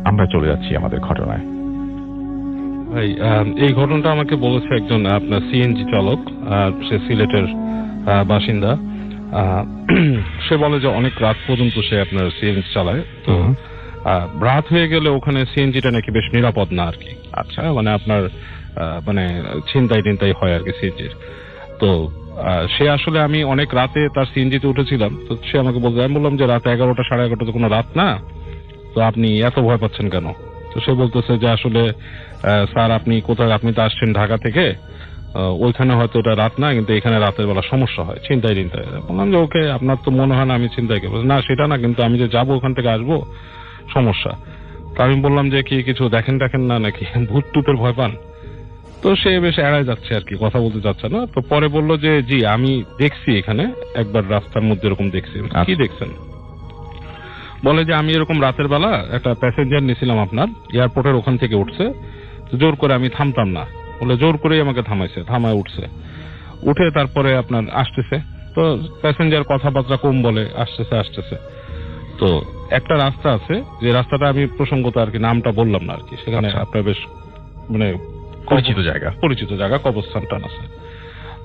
আমরা চলে যাচ্ছি আমাদের ঘটনায়। ভাই, এই ঘটনাটা আমাকে বলেছে একজন আপনার সিএনজি চালক, সে সিলেটের বাসিন্দা। সে বলে যে অনেক রাত পর্যন্ত সে আপনার সিএনজি চালায়, তো রাত হয়ে গেলে ওখানে সিএনজিটা নাকি বেশ নিরাপদ না আর কি। আচ্ছা, মানে আপনার মানে ছিনতাই টিনতাই হয় আর কি সিএনজির। তো সে আসলে, আমি অনেক রাতে তার সিএনজিতে উঠেছিলাম, তো সে আমাকে বলতে, আমি বললাম যে রাত 11টা 11:30 তো কোনো রাত না, তো আপনি এত ভয় পাচ্ছেন কেন? তো সে বলতেছে যে আসলে স্যার আপনি কোথায়, আপনি তো আসছেন ঢাকা থেকে, ওইখানে হয়তো এটা রাত না, কিন্তু এখানে রাতের বেলা সমস্যা হয়, ছিনতাই টিনতাই। বললাম যে ওকে, আপনার তো মনে হয় না আমি ছিনতাই করবো। না সেটা না, কিন্তু আমি যে যাবো ওখান থেকে আসবো সমস্যা। তো আমি বললাম যে কি কিছু দেখেন না নাকি, ভূত টুতের ভয় পান? তো সে বেশ এড়ায় যাচ্ছে আর কি, কথা বলতে যাচ্ছে না। তো পরে বললো যে জি আমি দেখছি এখানে একবার রাস্তার মধ্যে এরকম দেখছি। কি দেখছেন? বলে যে আমি এরকম রাতের বেলা একটা প্যাসেঞ্জার নিয়েছিলাম, আপনার এয়ারপোর্টের ওখান থেকে উঠছে, জোর করে আমি থামতাম না, বলে জোর করেই আমাকে থামায় উঠছে, উঠে তারপরে আপনার আসতেছে। তো প্যাসেঞ্জার কথাবার্তা কম বলে, আসতেছে। তো একটা রাস্তা আছে, যে রাস্তাটা আমি প্রসঙ্গত আর কি নামটা বললাম না আর কি, সেখানে আপনার বেশ মানে পরিচিত জায়গা, কবরস্থানটান আছে।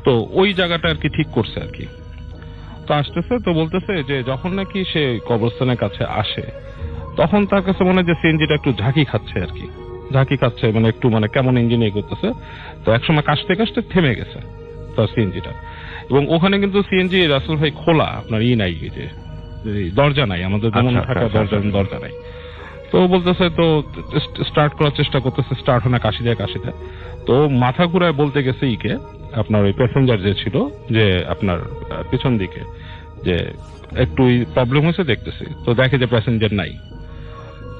তো ওই জায়গাটা আর কি ঠিক করছে আর কি। তো আসতেছে, তো বলতেছে যে যখন নাকি সে কবরস্থানের কাছে আসে, তখন তার কাছে মনে হয় যে সিএনজিটা একটু ঝাঁকি খাচ্ছে আর কি, মানে একটু মানে কেমন ইঞ্জিন করতেছে। তো একসময় কাশতে থেমে গেছে তার সিএনজিটা। এবং ওখানে কিন্তু সিএনজি রাসেল ভাই খোলা, আপনার নাই, যে দরজা নাই, আমাদের যেমন থাকা দরজা নাই। তো বলতেছে, তো স্টার্ট করার চেষ্টা করতেছে, স্টার্ট হয় না, কাশি দেয়। তো মাথা ঘুরায় বলতে গেছে আপনার ওই প্যাসেঞ্জার যে ছিল, যে আপনার পিছন দিকে, যে একটু প্রবলেম হয়েছে দেখতেছি। তো দেখে যে প্যাসেঞ্জার নাই।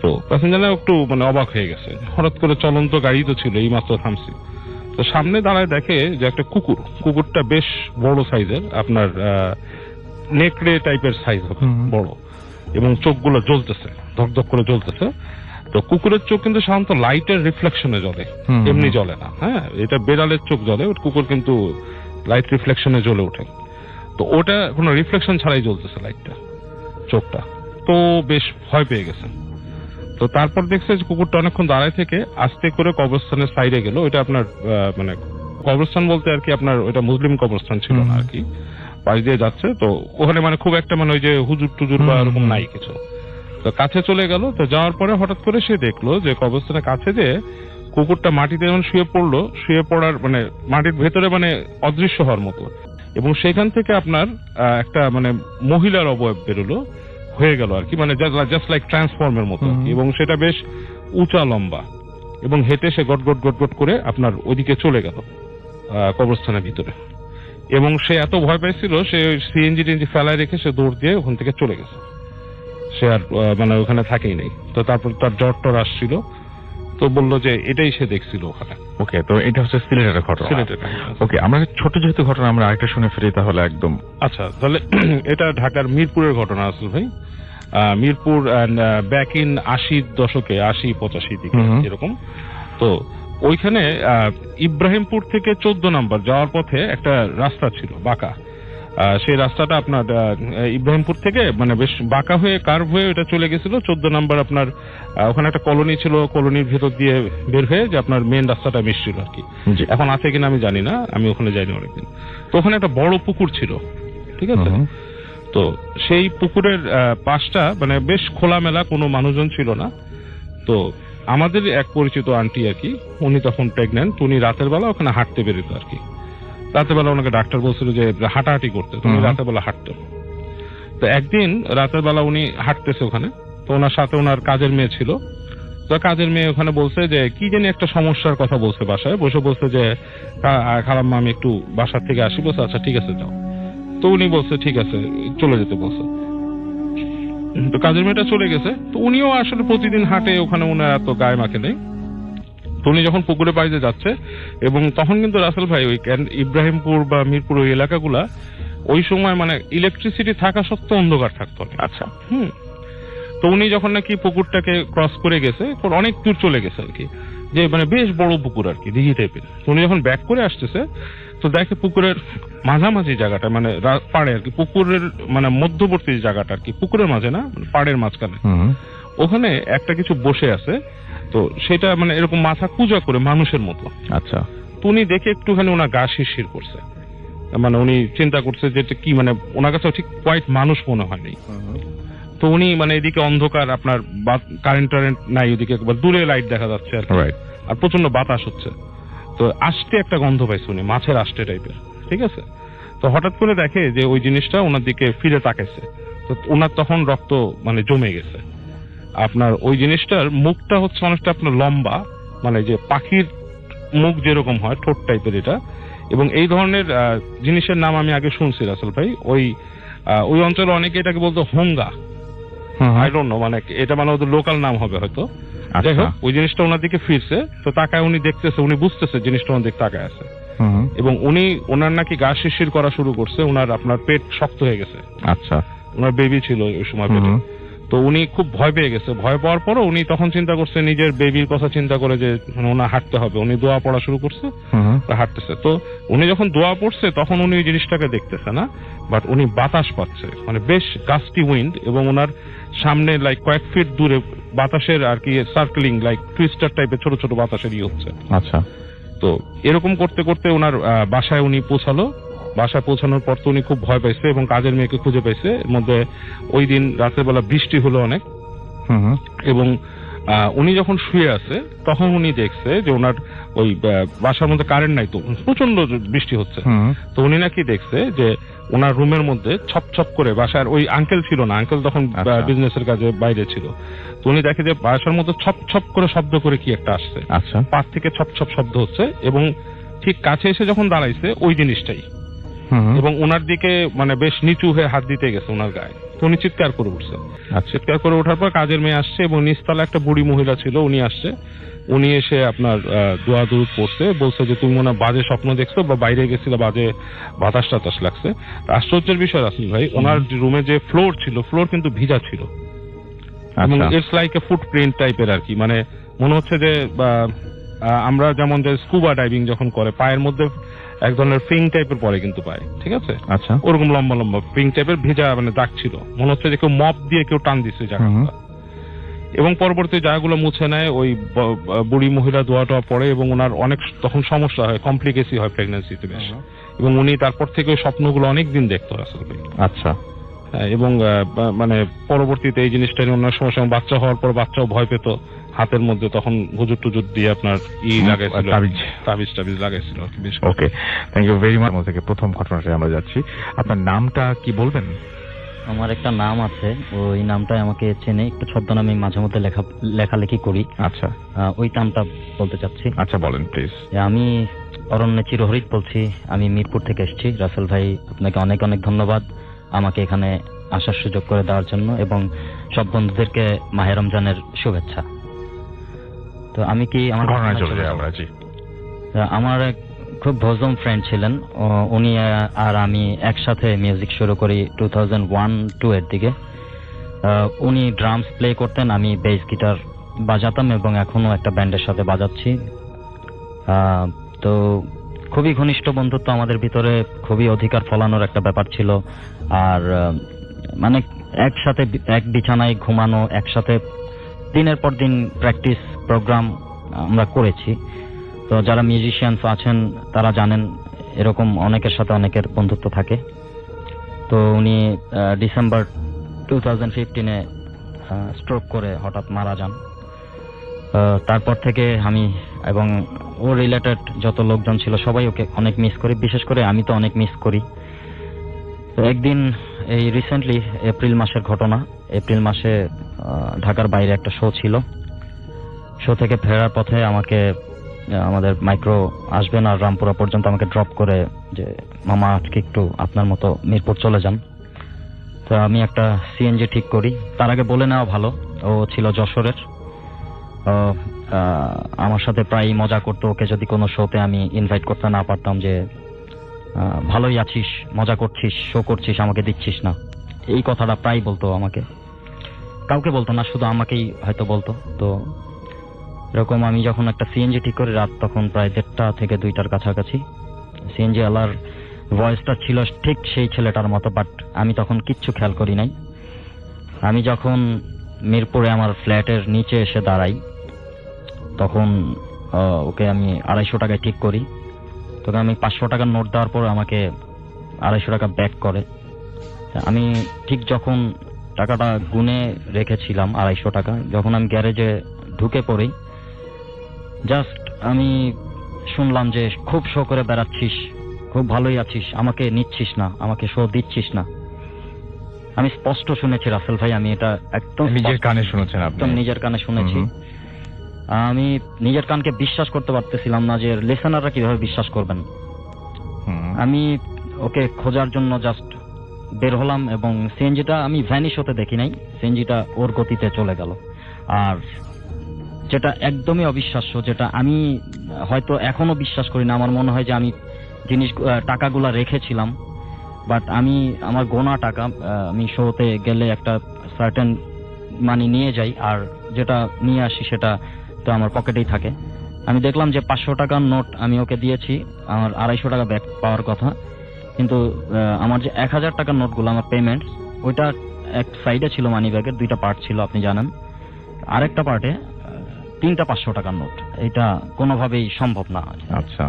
তো প্যাসেঞ্জার একটু মানে অবাক হয়ে গেছে, হঠাৎ করে চলন্ত গাড়ি তো ছিল, এই মাত্র থামছি। তো সামনে দাঁড়ায় দেখে যে একটা কুকুরটা বেশ বড় সাইজের, আপনার নেকড়ে টাইপের সাইজ হবে, বড়, এবং চোখগুলো জ্বলতেছে, ধকধক করে জ্বলতেছে। তো কুকুরের চোখ কিন্তু সাধারণত লাইটের রিফ্লেকশনে জ্বলে, এমনি জ্বলে না। হ্যাঁ, এটা বেড়ালের চোখ জ্বলে, কুকুর কিন্তু লাইট রিফ্লেকশনে জ্বলে ওঠে। তো ওটা কোনো রিফ্লেকশন ছাড়াই জ্বলতেছে লাইটটা, চোখটা। তো বেশ ভয় পেয়ে গেছে। তো তারপর দেখছে যে কুকুরটা অনেকক্ষণ দাঁড়ায় থেকে আস্তে করে কবরস্থানের সাইডে গেল। ওইটা আপনার মানে কবরস্থান বলতে আর কি আপনার ওইটা মুসলিম কবরস্থান ছিল না আর কি, পাশ দিয়ে যাচ্ছে। তো ওখানে মানে খুব একটা মানে ওই যে হুজুর টুজুর বা এরকম নাই কিছু। তো কাছে চলে গেল। তো যাওয়ার পরে হঠাৎ করে সে দেখলো যে কবরস্থানের কাছে যে কুকুরটা মাটিতে যখন শুয়ে পড়ার মানে মাটির ভেতরে মানে অদৃশ্য হওয়ার মতো, এবং সেখান থেকে আপনার একটা মানে মহিলার অবয়ব বেরোলো, হয়ে গেল আর কি, মানে জাস্ট লাইক ট্রান্সফর্মের মতো। এবং সেটা বেশ উঁচা লম্বা, এবং হেঁটে সে গট করে আপনার ওইদিকে চলে গেল কবরস্থানের ভিতরে। এবং সে এত ভয় পাইছিল, সে সিএনজি টিএনজি ফেলায় রেখে সে দৌড় দিয়ে ওখান থেকে চলে গেছে। সে আর মানে ওখানে থাকেই নাই। তো তারপর তার জ্বর আসছিল, তো বললো যে এটাই সে দেখছিল ওখানে। ওকে, তো এটা হচ্ছে সিলেটের ঘটনা। ওকে, আমরা ছোট যেহেতু ঘটনা, আমরা আরেকটা শুনে ফিরি তাহলে একদম। আচ্ছা, তাহলে এটা ঢাকার মিরপুরের ঘটনা আসল ভাই। মিরপুর ব্যাক ইন 80 দশকে, 80-85 দিকে এরকম। তো ওইখানে ইব্রাহিমপুর থেকে 14 নম্বর যাওয়ার পথে একটা রাস্তা ছিল বাঁকা। সেই রাস্তাটা আপনার ইব্রাহিমপুর থেকে মানে বেশ বাঁকা হয়ে কার্ভ হয়ে এটা চলে গেছিল 14 নম্বর। আপনার ওখানে একটা কলোনি ছিল, কলোনির ভেতর দিয়ে বের হয়ে যে আপনার মেন রাস্তাটা মিশছিল আর কি। এখন আছে কিনা আমি জানি না, আমি ওখানে যাইনি অনেকদিন। তো ওখানে একটা বড় পুকুর ছিল, ঠিক আছে। তো সেই পুকুরের পাশটা মানে বেশ খোলামেলা, কোনো মানুষজন ছিল না। তো আমাদের এক পরিচিত আন্টি আর কি, উনি তখন প্রেগন্যান্ট, উনি রাতের বেলা ওখানে হাঁটতে বেরোতো আর কি। রাতের বেলা ওনাকে ডাক্তার বলছিল যে হাঁটাহাঁটি করতে, উনি রাতের বেলা হাঁটতেন। তো একদিন রাতের বেলা উনি হাঁটতেছে ওখানে, তো ওনার সাথে ওনার কাজের মেয়ে ছিল। তো কাজের মেয়ে ওখানে বলছে যে কি জানি একটা সমস্যার কথা বলছে, বাসায় বসে বলছে যে খালাম্মা আমি একটু বাসার থেকে আসি। বলছে আচ্ছা ঠিক আছে যাও। তো উনি বলছে ঠিক আছে, চলে যেতে বলছে। তো কাজের মেয়েটা চলে গেছে। তো উনিও আসলে প্রতিদিন হাঁটে ওখানে, ওনার এত গায়ে মাখে নেই। তো উনি যখন পুকুরে পাড়িতে যাচ্ছে, এবং তখন কিন্তু রাসেল ভাই ওই ইব্রাহিমপুর বা মিরপুর ওই এলাকাগুলা ওই সময় মানে ইলেকট্রিসিটি থাকা সত্ত্বেও অন্ধকার থাকতো। আচ্ছা, তো উনি যখন নাকি পুকুরটাকে ক্রস করে গেছে, অনেক দূর চলে গেছে আর কি, যে মানে বেশ বড় পুকুর আর কি, দিঘি টাইপের। উনি যখন ব্যাক করে আসতেছে, তো দেখে পুকুরের মাঝামাঝি জায়গাটা মানে পাড়ে আর কি, পুকুরের মানে মধ্যবর্তী জায়গাটা আর কি, পুকুরের মাঝে না, পাড়ের মাঝখানে ওখানে একটা কিছু বসে আছে, তো সেটা মানে এরকম মাথা পূজা করে মানুষের মতো। আচ্ছা। তো উনি দেখে একটুখানি ওনার গা শিরশির করছে, মানে উনি চিন্তা করছে যে এটা কি, মানে ওনার কাছে ঠিক কোয়াইট মানুষ মনে হয়নি। তো উনি মানে এদিকে অন্ধকার, আপনার কারেন্ট টারেন্ট নাই, ওদিকে একবার দূরে লাইট দেখা যাচ্ছে আর কি। আর প্রচন্ড বাতাস হচ্ছে। তো আষ্টে একটা গন্ধ পাইছে উনি, মাছের আষ্টে টাইপের, ঠিক আছে। তো হঠাৎ করে দেখে যে ওই জিনিসটা ওনার দিকে ফিরে তাকাইছে। তো ওনার তখন রক্ত মানে জমে গেছে। আপনার ওই জিনিসটার মুখটা হচ্ছে অনেকটা আপনার লম্বা, মানে যে পাখির মুখ যেরকম হয়, ঠোঁট টাইপের এটা। এবং এই ধরনের জিনিসের নাম আমি আগে শুনছি রাসেল ভাই, ওই অঞ্চলে অনেকে এটাকে বলতো হোঙ্গা, আই ডোন্ট নো, মানে এটা মানে ওদের লোকাল নাম হবে হয়তো। যাই হোক, ওই জিনিসটা ওনার দিকে ফিরছে, তো তাকায় উনি দেখতেছে, উনি বুঝতেছে জিনিসটা ওনার দিকে তাকায় আছে। এবং ওনার নাকি গা শিরশির করা শুরু করছে, ওনার আপনার পেট শক্ত হয়ে গেছে। আচ্ছা। ওনার বেবি ছিল ওই সময় পেটে। তো উনি খুব ভয় পেয়ে গেছে। ভয় পাওয়ার পরও উনি তখন চিন্তা করছে নিজের বেবির কথা চিন্তা করে যে ওনার হাঁটতে হবে। উনি দোয়া পড়া শুরু করছে, হাঁটতেছে। তো উনি যখন দোয়া পড়ছে তখন উনি ওই জিনিসটাকে দেখতেছে না, বাট উনি বাতাস পাচ্ছে, মানে বেশ গাস্টি উইন্ড, এবং ওনার সামনে লাইক কয়েক ফিট দূরে বাতাসের আর কি সার্কেলিং, লাইক টুইস্টার টাইপের ছোট ছোট বাতাসের হচ্ছে। আচ্ছা। তো এরকম করতে করতে ওনার বাসায় উনি পৌঁছালো। বাসায় পৌঁছানোর পর তো উনি খুব ভয় পাইছে এবং কাজের মেয়েকে খুঁজে পাইছে। এর মধ্যে ওই দিন রাতের বেলা বৃষ্টি হলো অনেক, এবং উনি যখন শুয়ে আছে তখন উনি দেখছে যে ওনার ওই বাসার মধ্যে কারেন্ট নাই, তো প্রচন্ড বৃষ্টি হচ্ছে। তো উনি নাকি দেখছে যে ওনার রুমের মধ্যে ছপ ছপ করে, বাসার ওই আঙ্কেল ছিল না, আঙ্কেল তখন বিজনেসের কাজে বাইরে ছিল। তো উনি দেখে যে বাসার মধ্যে ছপ ছপ করে শব্দ করে কি একটা আসছে। আচ্ছা। পাশ থেকে ছপ ছপ শব্দ হচ্ছে, এবং ঠিক কাছে এসে যখন দাঁড়াইছে ওই জিনিসটাই, এবং ওনার দিকে মানে বেশ নিচু হয়ে হাত দিতে গেছে ওনার গায়ে। তো উনি চিৎকার করে উঠছে। চিৎকার করে ওঠার পর কাজের মেয়ে আসছে, এবং নিচতলা একটা বুড়ি মহিলা ছিল, উনি আসছে। উনি এসে আপনার দোয়া দুরুদ পড়ছে, বলছে যে তুমি মনে হয় বাজে স্বপ্ন দেখছো বা বাইরে গেছিল, বাজে বাতাস টাতাস লাগছে। আশ্চর্যের বিষয় রাসেল ভাই, ওনার রুমে যে ফ্লোর ছিল, ফ্লোর কিন্তু ভিজা ছিল, এবং ইটস লাইক এ ফুটপ্রিন্ট টাইপের আর কি। মানে মনে হচ্ছে যে আমরা যেমন যে স্কুবা ডাইভিং যখন করে পায়ের মধ্যে এক ধরনের ফিং টাইপের পরে কিন্তু পায়, ঠিক আছে। আচ্ছা। ওরকম লম্বা লম্বা ফিং টাইপের ভিজা মানে দাগ ছিল, মনে হচ্ছে যে কেউ মপ দিয়ে কেউ টান দিচ্ছে জায়গাটা। এবং পরবর্তী জায়গাগুলো মুছে নেয়, ওই বুড়ি মহিলা দোয়াটা পড়ে, এবং ওনার অনেক তখন সমস্যা হয়, কমপ্লিকেসি হয় প্রেগন্যান্সিতে বেশ। এবং উনি তারপর থেকে ওই স্বপ্নগুলো অনেক দিন দেখতো রাসেল ভাই। আচ্ছা। এবং মানে পরবর্তীতে এই জিনিসটা ওনার সমস্যা, বাচ্চা হওয়ার পর বাচ্চাও ভয় পেত, হাতের মধ্যে তখন হুজুর টুজুর দিয়ে আপনার লাগাইছিল, তাবিজ টাবিজ লাগাইছিল। ওকে, থ্যাংক ইউ ভেরি মাচ। থেকে প্রথম ঘটনাটা আমরা যাচ্ছি, আপনার নামটা কি বলবেন? আমার একটা নাম আছে, ওই নামটাই আমাকে চেনে, একটু ছদ্মনামে মাঝে মধ্যে লেখালেখি করি। আচ্ছা। ওই নামটা বলতে চাচ্ছি। আচ্ছা, বলেন প্লিজ। আমি অরণ্য চিরহরিত বলছি, আমি মিরপুর থেকে এসেছি। রাসেল ভাই, আপনাকে অনেক অনেক ধন্যবাদ আমাকে এখানে আসার সুযোগ করে দেওয়ার জন্য, এবং সব বন্ধুদেরকে মাহে রমজানের শুভেচ্ছা। তো আমি কি আমার ঘটনায় চলে যাই আমরা। জি। আমার এক খুব ভোজম ফ্রেন্ড ছিলেন, উনি আর আমি একসাথে মিউজিক শুরু করি 2001-2 এর দিকে। উনি ড্রামস প্লে করতেন, আমি বেস গিটার বাজাতাম, এবং এখনো একটা ব্যান্ডের সাথে বাজাচ্ছি। তো খুবই ঘনিষ্ঠ বন্ধুত্ব আমাদের ভিতরে, খুবই অধিকার ফলানোর একটা ব্যাপার ছিল। আর মানে একসাথে এক বিছানায় ঘুমানো, একসাথে দিনের পর দিন প্র্যাকটিস প্রোগ্রাম আমরা করেছি। তো যারা মিউজিশিয়ানস আছেন তারা জানেন এরকম অনেকের সাথে অনেকের বন্ধুত্ব থাকে। তো উনি ডিসেম্বর 2015-এ স্ট্রোক করে হঠাৎ মারা যান। তারপর থেকে আমি এবং ও রিলেটেড যত লোকজন ছিল সবাই ওকে অনেক মিস করি, বিশেষ করে আমি তো অনেক মিস করি। তো একদিন এই রিসেন্টলি এপ্রিল মাসের ঘটনা, এপ্রিল মাসে ঢাকার বাইরে একটা শো ছিল। শো থেকে ফেরার পথে আমাকে আমাদের মাইক্রো আসবেন আর রামপুরা পর্যন্ত আমাকে ড্রপ করে যে মামা আজকে একটু আপনার মতো মিরপুর চলে যান। তো আমি একটা সিএনজি ঠিক করি। তার আগে বলে নেওয়া ভালো, ও ছিল যশোরের। আমার সাথে প্রায় মজা করতো, ওকে যদি কোনো শোতে আমি ইনভাইট করতে না পারতাম যে ভালোই আছিস, মজা করছিস, শো করছিস, আমাকে দিচ্ছিস না, এই কথাটা প্রায় বলতো আমাকে। কাউকে বলতো না, শুধু আমাকেই হয়তো বলতো। তো এরকম আমি যখন একটা সিএনজি ঠিক করি, রাত তখন প্রায় 1:30 থেকে 2টার কাছাকাছি। সিএনজি আলার ভয়েসটা ছিল ঠিক সেই ছেলেটার মতো, বাট আমি তখন কিচ্ছু খেয়াল করি নাই। আমি যখন মিরপুরে আমার ফ্ল্যাটের নিচে এসে দাঁড়াই। তখন ওকে আমি 250 টাকায় ঠিক করি। তখন আমি 500 টাকার নোট দেওয়ার পর আমাকে 250 টাকা ব্যাক করে। আমি ঠিক যখন টাকাটা গুনে রেখেছিলাম 250 টাকা, যখন আমি গ্যারেজে ঢুকে পড়ি, জাস্ট আমি শুনলাম যে খুব শো করে বেড়াচ্ছিস, খুব ভালোই আছিস, আমাকে নিচ্ছিস না, আমাকে শো দিচ্ছিস না। আমি স্পষ্ট শুনেছি রাসেল ভাই, আমি এটা একদম নিজের কানে শুনেছেন আপনি? একদম নিজের কানে শুনেছি। আমি নিজের কানকে বিশ্বাস করতে পারতেছিলাম না যে লিসেনাররা কিভাবে বিশ্বাস করবেন। আমি ওকে খোঁজার জন্য জাস্ট বের হলাম এবং সিএনজিটা আমি ভ্যানিশ হতে দেখি নাই, সিএনজিটা ওর গতিতে চলে গেল। আর যেটা একদমই অবিশ্বাস্য, যেটা আমি হয়তো এখনো বিশ্বাস করি না, আমার মনে হয় যে আমি টাকাগুলা রেখেছিলাম, বাট আমি আমার গোনা টাকা আমি শোতে গেলে একটা সার্টেন মানি নিয়ে যাই, আর যেটা নিয়ে আসি সেটা তো আমার পকেটেই থাকে। আমি দেখলাম যে 500 টাকার নোট আমি ওকে দিয়েছি, আমার 250 টাকা ব্যাক পাওয়ার কথা, কিন্তু আমার যে 1000 টাকার নোটগুলো আমার পেমেন্ট, ওইটা এক সাইডে ছিল মানি ব্যাগের, 2টা পার্ট ছিল আপনি জানেন, আরেকটা পার্টে 3টা 500 টাকার নোট। এটা কোনোভাবেই সম্ভব না। আচ্ছা,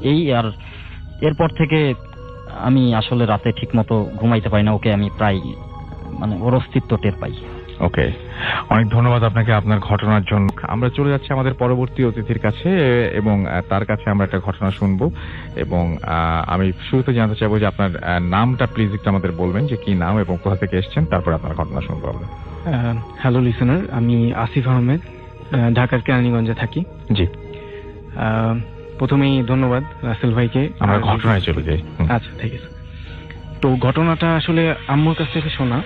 এই আর এরপর থেকে আমি আসলে রাতে ঠিক মতো ঘুমাইতে পারি না, ওকে আমি প্রায় মানে ওর অস্তিত্ব টের পাই। ওকে, অনেক ধন্যবাদ আপনাকে আপনার ঘটনার জন্য। আমরা চলে যাচ্ছি আমাদের পরবর্তী অতিথির কাছে এবং তার কাছে আমরা একটা ঘটনা শুনবো। এবং আমি শুরুতে জানতে চাইবো যে আপনার নামটা প্লিজ একটু আমাদের বলবেন, যে কি নাম এবং কোথা থেকে এসেছেন, তারপর আপনার ঘটনা শুনবো আমরা। হ্যালো লিসেনার, আমি আসিফ আহমেদ, ঢাকার কেরানীগঞ্জে থাকি। জি, প্রথমেই ধন্যবাদ রাসেল ভাইকে। আমরা ঘটনায় চলে যাই। আচ্ছা, ঠিক আছে। তো ঘটনাটা আসলে আম্মুর কাছ থেকে শোনা।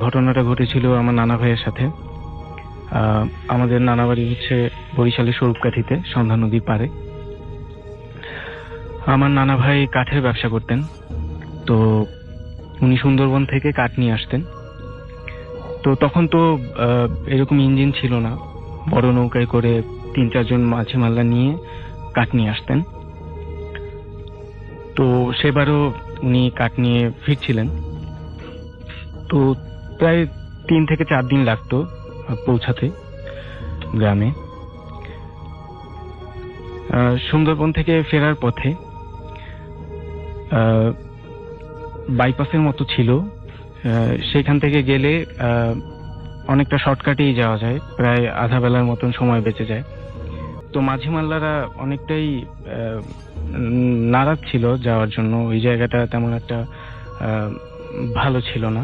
ঘটনাটা ঘটেছিল আমার নানা ভাইয়ের সাথে। আমাদের নানা বাড়ি হচ্ছে বরিশালের স্বরূপকাঠিতে, সন্ধ্যা নদীর পাড়ে। আমার নানা ভাই কাঠের ব্যবসা করতেন, তো উনি সুন্দরবন থেকে কাঠ নিয়ে আসতেন। তো তখন তো এরকম ইঞ্জিন ছিল না, বড় নৌকায় করে 3-4 জন মাঝি মাল্লা নিয়ে কাঠ নিয়ে আসতেন। তো সেবারও উনি কাঠ নিয়ে ফিরছিলেন। তো প্রায় 3 থেকে 4 দিন লাগতো পৌঁছাতে গ্রামে। সুন্দরবন থেকে ফেরার পথে বাইপাসের মতো ছিল, সেখান থেকে গেলে অনেকটা শর্টকাটেই যাওয়া যায়, প্রায় আধা বেলার মতন সময় বেঁচে যায়। তো মাঝি মাল্লারা অনেকটাই নারাজ ছিল যাওয়ার জন্য, ওই জায়গাটা তেমন একটা ভালো ছিল না।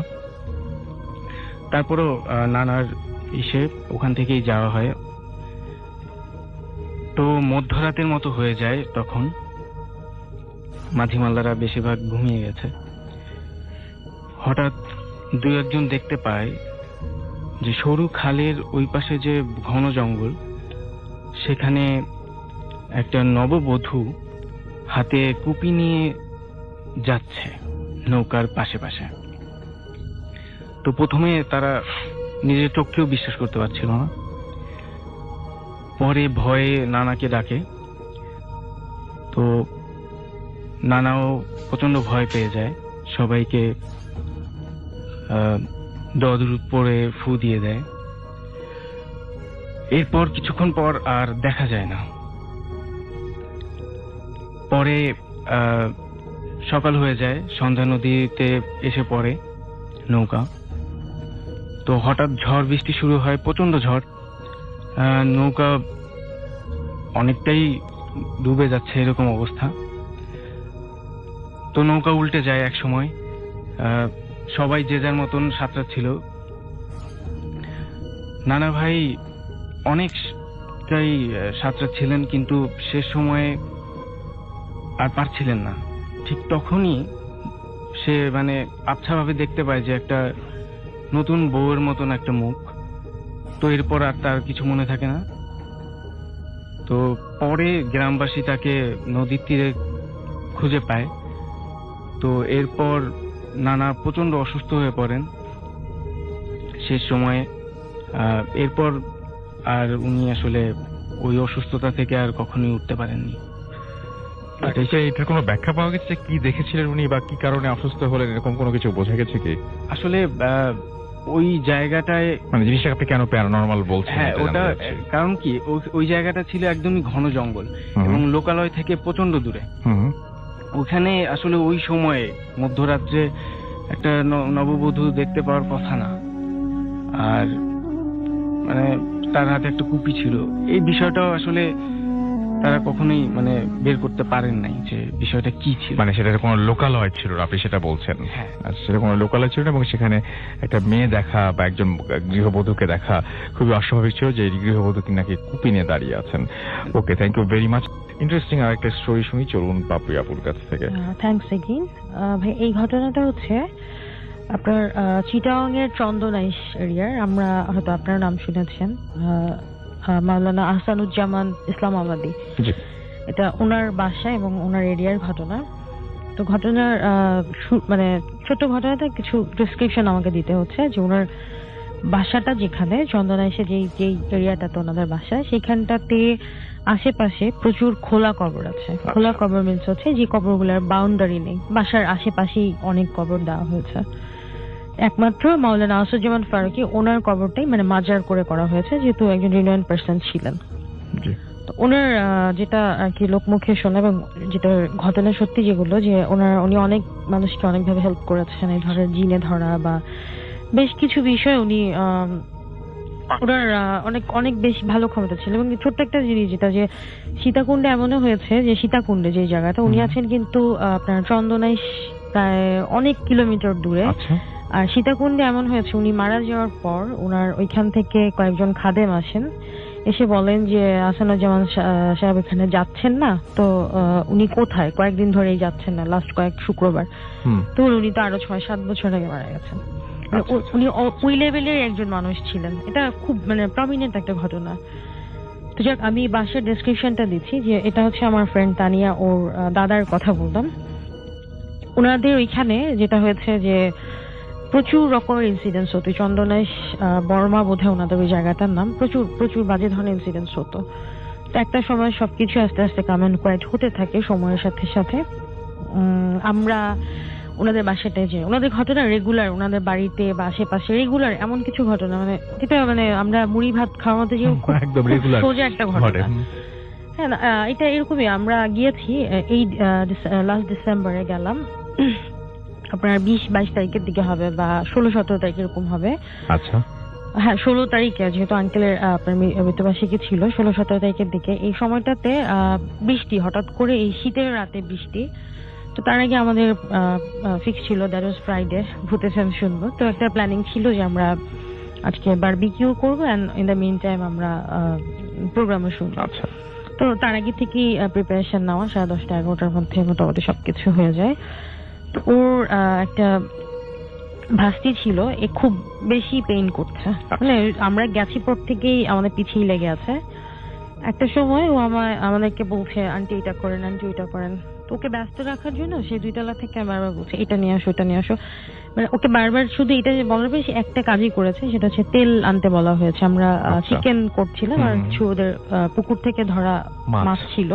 তারপরও নানার ইসে ওখান থেকেই যাওয়া হয়। তো মধ্যরাতের মতো হয়ে যায়, তখন মাঝি মাল্লারা বেশিরভাগ ঘুমিয়ে গেছে। হঠাৎ 2-1 জন দেখতে পায় যে সরু খালের ওই পাশে যে ঘন জঙ্গল, সেখানে একটা নববধূ হাতে কুপি নিয়ে যাচ্ছে নৌকার পাশে পাশে। তো প্রথমে তারা নিজের চোখকেও বিশ্বাস করতে পারছিল না। পরে ভয়ে নানাকে ডাকে, তো নানাও প্রচন্ড ভয় পেয়ে যায়, সবাইকে দরদ পরে ফু দিয়ে দেয়। এরপর কিছুক্ষণ পর আর দেখা যায় না। পরে সকাল হয়ে যায়, সন্ধ্যা নদীতে এসে পড়ে নৌকা। তো হঠাৎ ঝড় বৃষ্টি শুরু হয়, প্রচন্ড ঝড়। নৌকা অনেকটাই ডুবে যাচ্ছে, এরকম অবস্থা। তো নৌকা উল্টে যায় এক সময়। সবাই যে যার মতন সাঁতরাচ্ছিল। নানা ভাই অনেকটাই সাঁতরাচ্ছিলেন, কিন্তু শেষ সময়ে আর পারছিলেন না। ঠিক তখনই সে মানে আবছাভাবে দেখতে পায় যে একটা নতুন বউয়ের মতন একটা মুখ। তো এরপর আর তার কিছু মনে থাকে না। তো পরে গ্রামবাসী তাকে নদীর তীরে খুঁজে পায়। তো এরপর নানা প্রচন্ড অসুস্থ হয়ে পড়েন শেষ সময়ে। এরপর আর উনি আসলে ওই অসুস্থতা থেকে আর কখনোই উঠতে পারেননি। এটার কোনো ব্যাখ্যা পাওয়া গেছে কি দেখেছিলেন উনি বা কি কারণে অসুস্থ হলেন, এরকম কোনো কিছু বোঝা গেছে কি? আসলে ওই জায়গাটায় মানে জিনিসটা আপনি কেন প্যারানর্মাল বলছেন? হ্যাঁ এটা ওটা জানতে চাচ্ছি। কারণ কি ওই জায়গাটা ছিল একদমই ঘন জঙ্গল হুম, এবং লোকালয় থেকে প্রচন্ড দূরে। হুম, ওখানে আসলে ওই সময়ে মধ্যরাত্রে একটা নববধূ দেখতে পাওয়ার কথা না, আর মানে তার হাতে একটা কুপি ছিল। এই বিষয়টাও আসলে তারা কখনোই মানে বের করতে পারেন নাই যে বিষয়টা কি ছিল। মানে সেটার কোনো লোকালয় ছিল না, আপনি সেটা বলছেন? হ্যাঁ। আর সেটা কোনো লোকালয় ছিল না এবং সেখানে একটা মেয়ে দেখা বা একজন গৃহবধূকে দেখা খুবই অস্বাভাবিক ছিল যে এই গৃহবধূ নাকি কুপি নিয়ে দাঁড়িয়ে আছেন। ওকে, thank you very much. Interesting আর একটা স্টোরি শুনি, চলুন পাপড়ি আপুর কাছ থেকে। Thanks again. ভাই এই ঘটনাটা হচ্ছে আপনার চিটাগং এর চন্দনাইশ এরিয়ার, আমরা হয়তো আপনার নাম শুনেছেন, মাওলানা আহসানুজ্জামান ইসলামাবাদী, জি। এটা ওনার বাসা এবং ওনার এরিয়ার ঘটনা। তো ঘটনার মানে ছোট ঘটনাটা কিছু ডিসক্রিপশন আমাকে দিতে হচ্ছে যে ওনার বাসাটা যেখানে চন্দনাইশে যেই এরিয়াটাতে ওনাদের বাসা, সেখানটাতে আশেপাশে প্রচুর খোলা কবর আছে। খোলা কবর মিনস হচ্ছে যে কবরগুলোর বাউন্ডারি নেই, বাসার আশেপাশেই অনেক কবর দেওয়া হয়েছে। একমাত্র মাওলানা আসাদুজ্জামান ফারুকী ওনার কবরটাই মানে মাজার করে করা হয়েছে, যেহেতু একজন রিনোয়েন্ট পার্সন ছিলেন। জি। তো ওনার যেটা আর কি লোকমুখে শোনা এবং যেটা ঘটনা সত্যি যেগুলো, যে উনি অনেক মানুষকে অনেকভাবে হেল্প করেছেন, এই ধরনের জিনে ধরা বা বেশ কিছু বিষয় উনি ওনার অনেক অনেক বেশি ভালো ক্ষমতা ছিল। এবং ছোট্ট একটা জিনিস যেটা যে সীতাকুণ্ডে এমনও হয়েছে যে সীতাকুণ্ডে যে জায়গাটা উনি আছেন কিন্তু আপনার চন্দনাইশ প্রায় অনেক কিলোমিটার দূরে। আচ্ছা। আর সীতাকুণ্ডে এমন হয়েছে উনি মারা যাওয়ার পর ওনার ওইখান থেকে কয়েকজন খাদেম আসেন, এসে বলেন যে আহসানুজ্জামান সাহেব এখানে যাচ্ছেন না, তো উনি কোথায়, কয়েকদিন ধরেই যাচ্ছেন না, লাস্ট কয়েক শুক্রবার। তো উনি তো আরো 6-7 বছর আগে মারা গেছেন। মানে উনি ওই লেভেলের একজন মানুষ ছিলেন। এটা খুব মানে প্রমিনেন্ট একটা ঘটনা। তো যাক, আমি বাসার ডেসক্রিপশনটা দিচ্ছি যে এটা হচ্ছে আমার ফ্রেন্ড তানিয়া, ওর দাদার কথা বললাম। ওনাদের ওইখানে যেটা হয়েছে যে প্রচুর রকমের ইনসিডেন্টস হতো। চন্দনাইশ বর্মা বোধহয় ওনাদের ওই জায়গাটার নাম। প্রচুর প্রচুর বাজে ধরনের ইনসিডেন্টস হতো। তো একটা সময় সবকিছু আস্তে আস্তে কাম অ্যান্ড কোয়াইট হতে থাকে সময়ের সাথে সাথে। আমরা ওনাদের বাসাটায় যে ওনাদের ঘটনা রেগুলার, ওনাদের বাড়িতে বা আশেপাশে রেগুলার এমন কিছু ঘটনা মানে যেটা মানে আমরা মুড়ি ভাত খাওয়ার মধ্যে যে একদম রেগুলার সোজা একটা ঘটনা। হ্যাঁ, এটা এরকমই। আমরা গিয়েছি এই লাস্ট ডিসেম্বরে গেলাম, আপনার 20-22 তারিখের দিকে হবে বা 16-17 তারিখ এরকম হবে। আচ্ছা। হ্যাঁ, 16 তারিখে যেহেতু আঙ্কেলের আপনার মৃত্যুবার্ষিকী ছিল 16-17 তারিখের দিকে। এই সময়টাতে বৃষ্টি, হঠাৎ করে এই শীতের রাতে বৃষ্টি। তো তার আগে আমাদের ফিক্স ছিল দ্যাট ওয়াজ ফ্রাইডে ভূতের ফিল্ম শুনবো। তো একটা প্ল্যানিং ছিল যে আমরা আজকে বারবিকিউ করবো and in the meantime আমরা প্রোগ্রামও শুনবো। আচ্ছা। তো তার আগে থেকেই প্রিপারেশন নেওয়া, 10:30-11টার মধ্যে মোটামুটি সবকিছু হয়ে যায়। তো ওর একটা ভাস্তি ছিল, এ খুব বেশি পেইন করছে, মানে আমরা গেছি পর থেকেই আমাদের পিছিয়ে লেগে আছে। একটা সময় ও আমাদেরকে বলছে আন্টি এটা করেন, আন্টি ওইটা করেন। তো ওকে ব্যস্ত রাখার জন্য সে 2 তলা থেকে বারবার বলছে এটা নিয়ে আসো, এটা নিয়ে আসো। মানে ওকে বারবার শুধু এটা বলার পরে সে একটা কাজই করেছে, সেটা হচ্ছে তেল আনতে বলা হয়েছে। আমরা চিকেন করছিলাম আর কিছু ওদের পুকুর থেকে ধরা মাছ ছিল,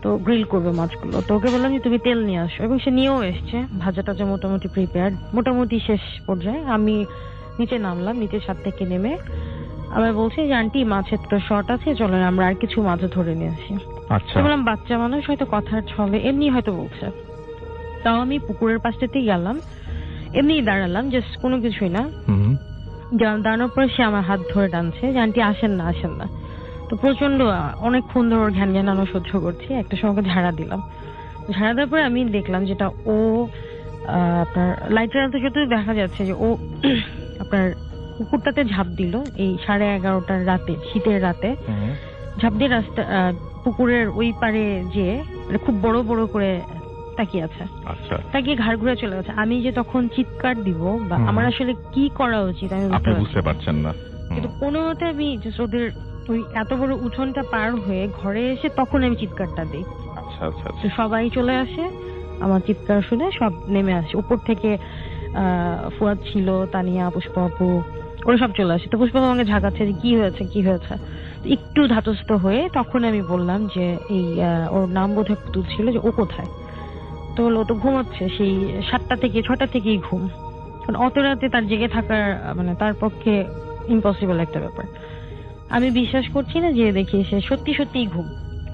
তো গ্রিল করবে মাছগুলো। তো ওকে বললাম যে তুমি তেল নিয়ে আসো, এবং সে নিয়েও এসছে। ভাজা টাজা মোটামুটি প্রিপেয়ার্ড, মোটামুটি শেষ পর্যায়ে আমি নিচে নামলাম। নিচে ছাদ থেকে নেমে আবার বলছে যে আন্টি মাছের তো শর্ট আছে, চলেন আমরা আর কিছু মাছ ধরে নিয়ে আসি। আচ্ছা। বললাম বাচ্চা মানুষ হয়তো কথার ছলে এমনি হয়তো বলছে। তাও আমি পুকুরের পাশটাতেই গেলাম, এমনি দাঁড়ালাম, জাস্ট কোনো কিছুই না। দাঁড়ানোর পরে সে আমার হাত ধরে টানছে যে আন্টি আসেন না, আসেন না। তো প্রচন্ড অনেকক্ষণ ধরে ঘ্যান ঘ্যানানো সহ্য করছি। একটা সময় ঝাড়া দিলাম। ঝাড়া দেওয়ার পরে আমি দেখলাম যেটা ও আপনার লাইটের আলোতে যতই দেখা যাচ্ছে যে ও আপনার পুকুরটাতে ঝাঁপ দিল এই 11:30টার রাতে, শীতের রাতে ঝাঁপ দিয়ে রাস্তা পুকুরের ওই পারে যে মানে খুব বড় বড় করে তাকিয়ে আছে। আচ্ছা। তাকিয়ে ঘাড় ঘুরে চলে গেছে। আমি যে তখন চিৎকার দিব বা আমার আসলে কি করা উচিত আমি বুঝতে পারছেন না, কিন্তু কোনো মতে আমি ওদের ওই এত বড় উঠোনটা পার হয়ে ঘরে এসে তখন আমি চিৎকারটা দিই। আচ্ছা আচ্ছা। সবাই চলে আসে, আমার চিৎকার শুনে সব নেমে আসে। উপর থেকে ফুয়াদ ছিল, তানিয়া, পুষ্পা আপু, ওরা সব চলে আসে। তো পুষ্পা আমাকে ঝাঁকাচ্ছে যে কি হয়েছে কি হয়েছে। একটু ধাতস্থ হয়ে তখন আমি বললাম যে এই ওর নাম বোধহয় পুতুল ছিল, যে ও কোথায়। তো বললো তো ঘুমাচ্ছে, সেই 7টা থেকে 6টা থেকেই ঘুম। কারণ অত রাতে তার জেগে থাকার মানে তার পক্ষে ইম্পসিবল একটা ব্যাপার। আমি বিশ্বাস করছি না যে দেখি সে সত্যি সত্যিই ঘুম।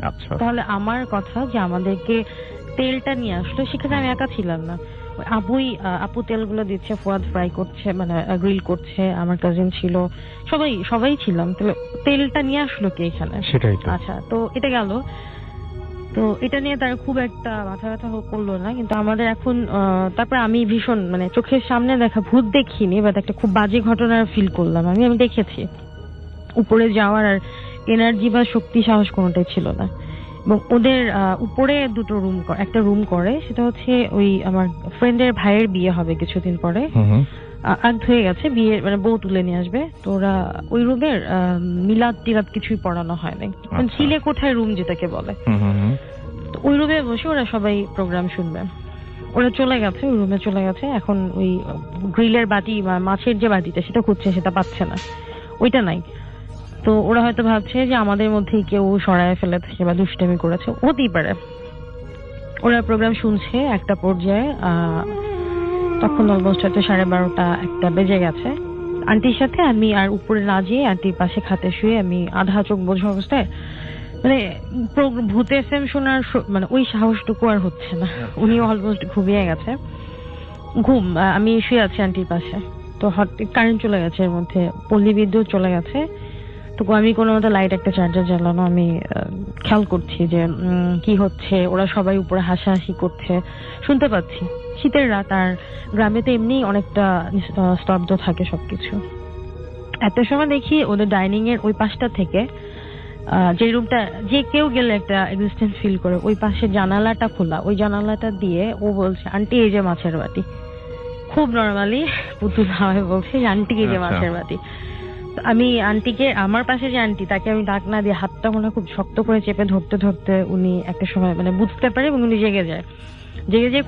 আচ্ছা, তাহলে আমার কথা যে আমাদেরকে তেলটা নিয়ে আসলো, সেখানে আমি একা ছিলাম না, ওই আপু তেলগুলো দিচ্ছে, ফুয়াদ ফ্রাই করছে মানে গ্রিল করছে, আমার কাজিন ছিল, সবাই ছিলাম। তাহলে তেলটা নিয়ে আসলো কে এখানে? সেটাই তো। আচ্ছা, তো এটা গেল। তো এটা নিয়ে তার খুব একটা মাথা ব্যথা করলো না, কিন্তু আমাদের এখন তারপর আমি ভীষণ মানে চোখের সামনে দেখা ভূত দেখিনি, বাট একটা খুব বাজে ঘটনা ফিল করলাম। আমি দেখেছি উপরে যাওয়ার আর এনার্জি বা শক্তি সাহস কোনোটাই ছিল না। এবং ওদের উপরে দুটো রুম, একটা রুম করে, সেটা হচ্ছে ওই আমার ফ্রেন্ডের ভাইয়ের বিয়ে হবে কিছুদিন পরে, আগ হয়ে গেছে, বিয়ে মানে বউ তুলে নিয়ে আসবে। তো ওরা ওই রুমের মিলাদ টিলাদ কিছুই পড়ানো হয় নাই, ছিলে কোঠায় রুম যেটাকে বলে। তো ওই রুমে বসে ওরা সবাই প্রোগ্রাম শুনবে। ওরা চলে গেছে, ওই রুমে চলে গেছে। এখন ওই গ্রিলের বাটি বা মাছের যে বাটিটা সেটা খুঁজছে, সেটা পাচ্ছে না, ওইটা নাই। তো ওরা হয়তো ভাবছে যে আমাদের মধ্যেই কেউ সরায় ফেলে থাকে বা দুষ্টামি করেছে, হতেই পারে। ওরা প্রোগ্রাম শুনছে, একটা পর্যায়ে তখন অলমোস্ট হয়তো 12:30-1টা বেজে গেছে। আন্টির সাথে আমি আর উপরে না যেয়ে আন্টির পাশে খাটে শুয়ে আমি আধা চোখ বোঝা অবস্থায় মানে ভূত এফএম শোনার মানে ওই সাহসটুকু আর হচ্ছে না। উনি অলমোস্ট ঘুমিয়ে গেছে, আমি শুয়ে আছি আন্টির পাশে। তো কারেন্ট চলে গেছে, এর মধ্যে পল্লী বিদ্যুৎ চলে গেছে। তো আমি কোনো মতো লাইট একটা চার্জার জ্বালানো, আমি খেয়াল করছি যে কি হচ্ছে। ওরা সবাই উপরে হাসাহাসি করছে, শুনতে পাচ্ছি। শীতের রাত, আর গ্রামে তো এমনি অনেকটা স্তব্ধ থাকে সবকিছু। এত সময় দেখি ওদের ডাইনিং এর ওই পাশটা থেকে যে রুমটা যে কেউ গেলে একটা এক্সিস্টেন্স ফিল করে, ওই পাশে জানালাটা খোলা, ওই জানালাটা দিয়ে ও বলছে, আন্টি এই যে মাছের বাটি। খুব নর্মালি পুতুল হাওয়ায় বলছে, আন্টি এই যে মাছের বাটি। আমি আন্টিকে, আমার পাশে যে আন্টি, তাকে আমি ডাক না দিয়ে হাতটা মনে খুব শক্ত করে চেপে ধরতে ধরতে উনি একটা সময় মানে বুঝতে পারে এবং উনি জেগে যায়।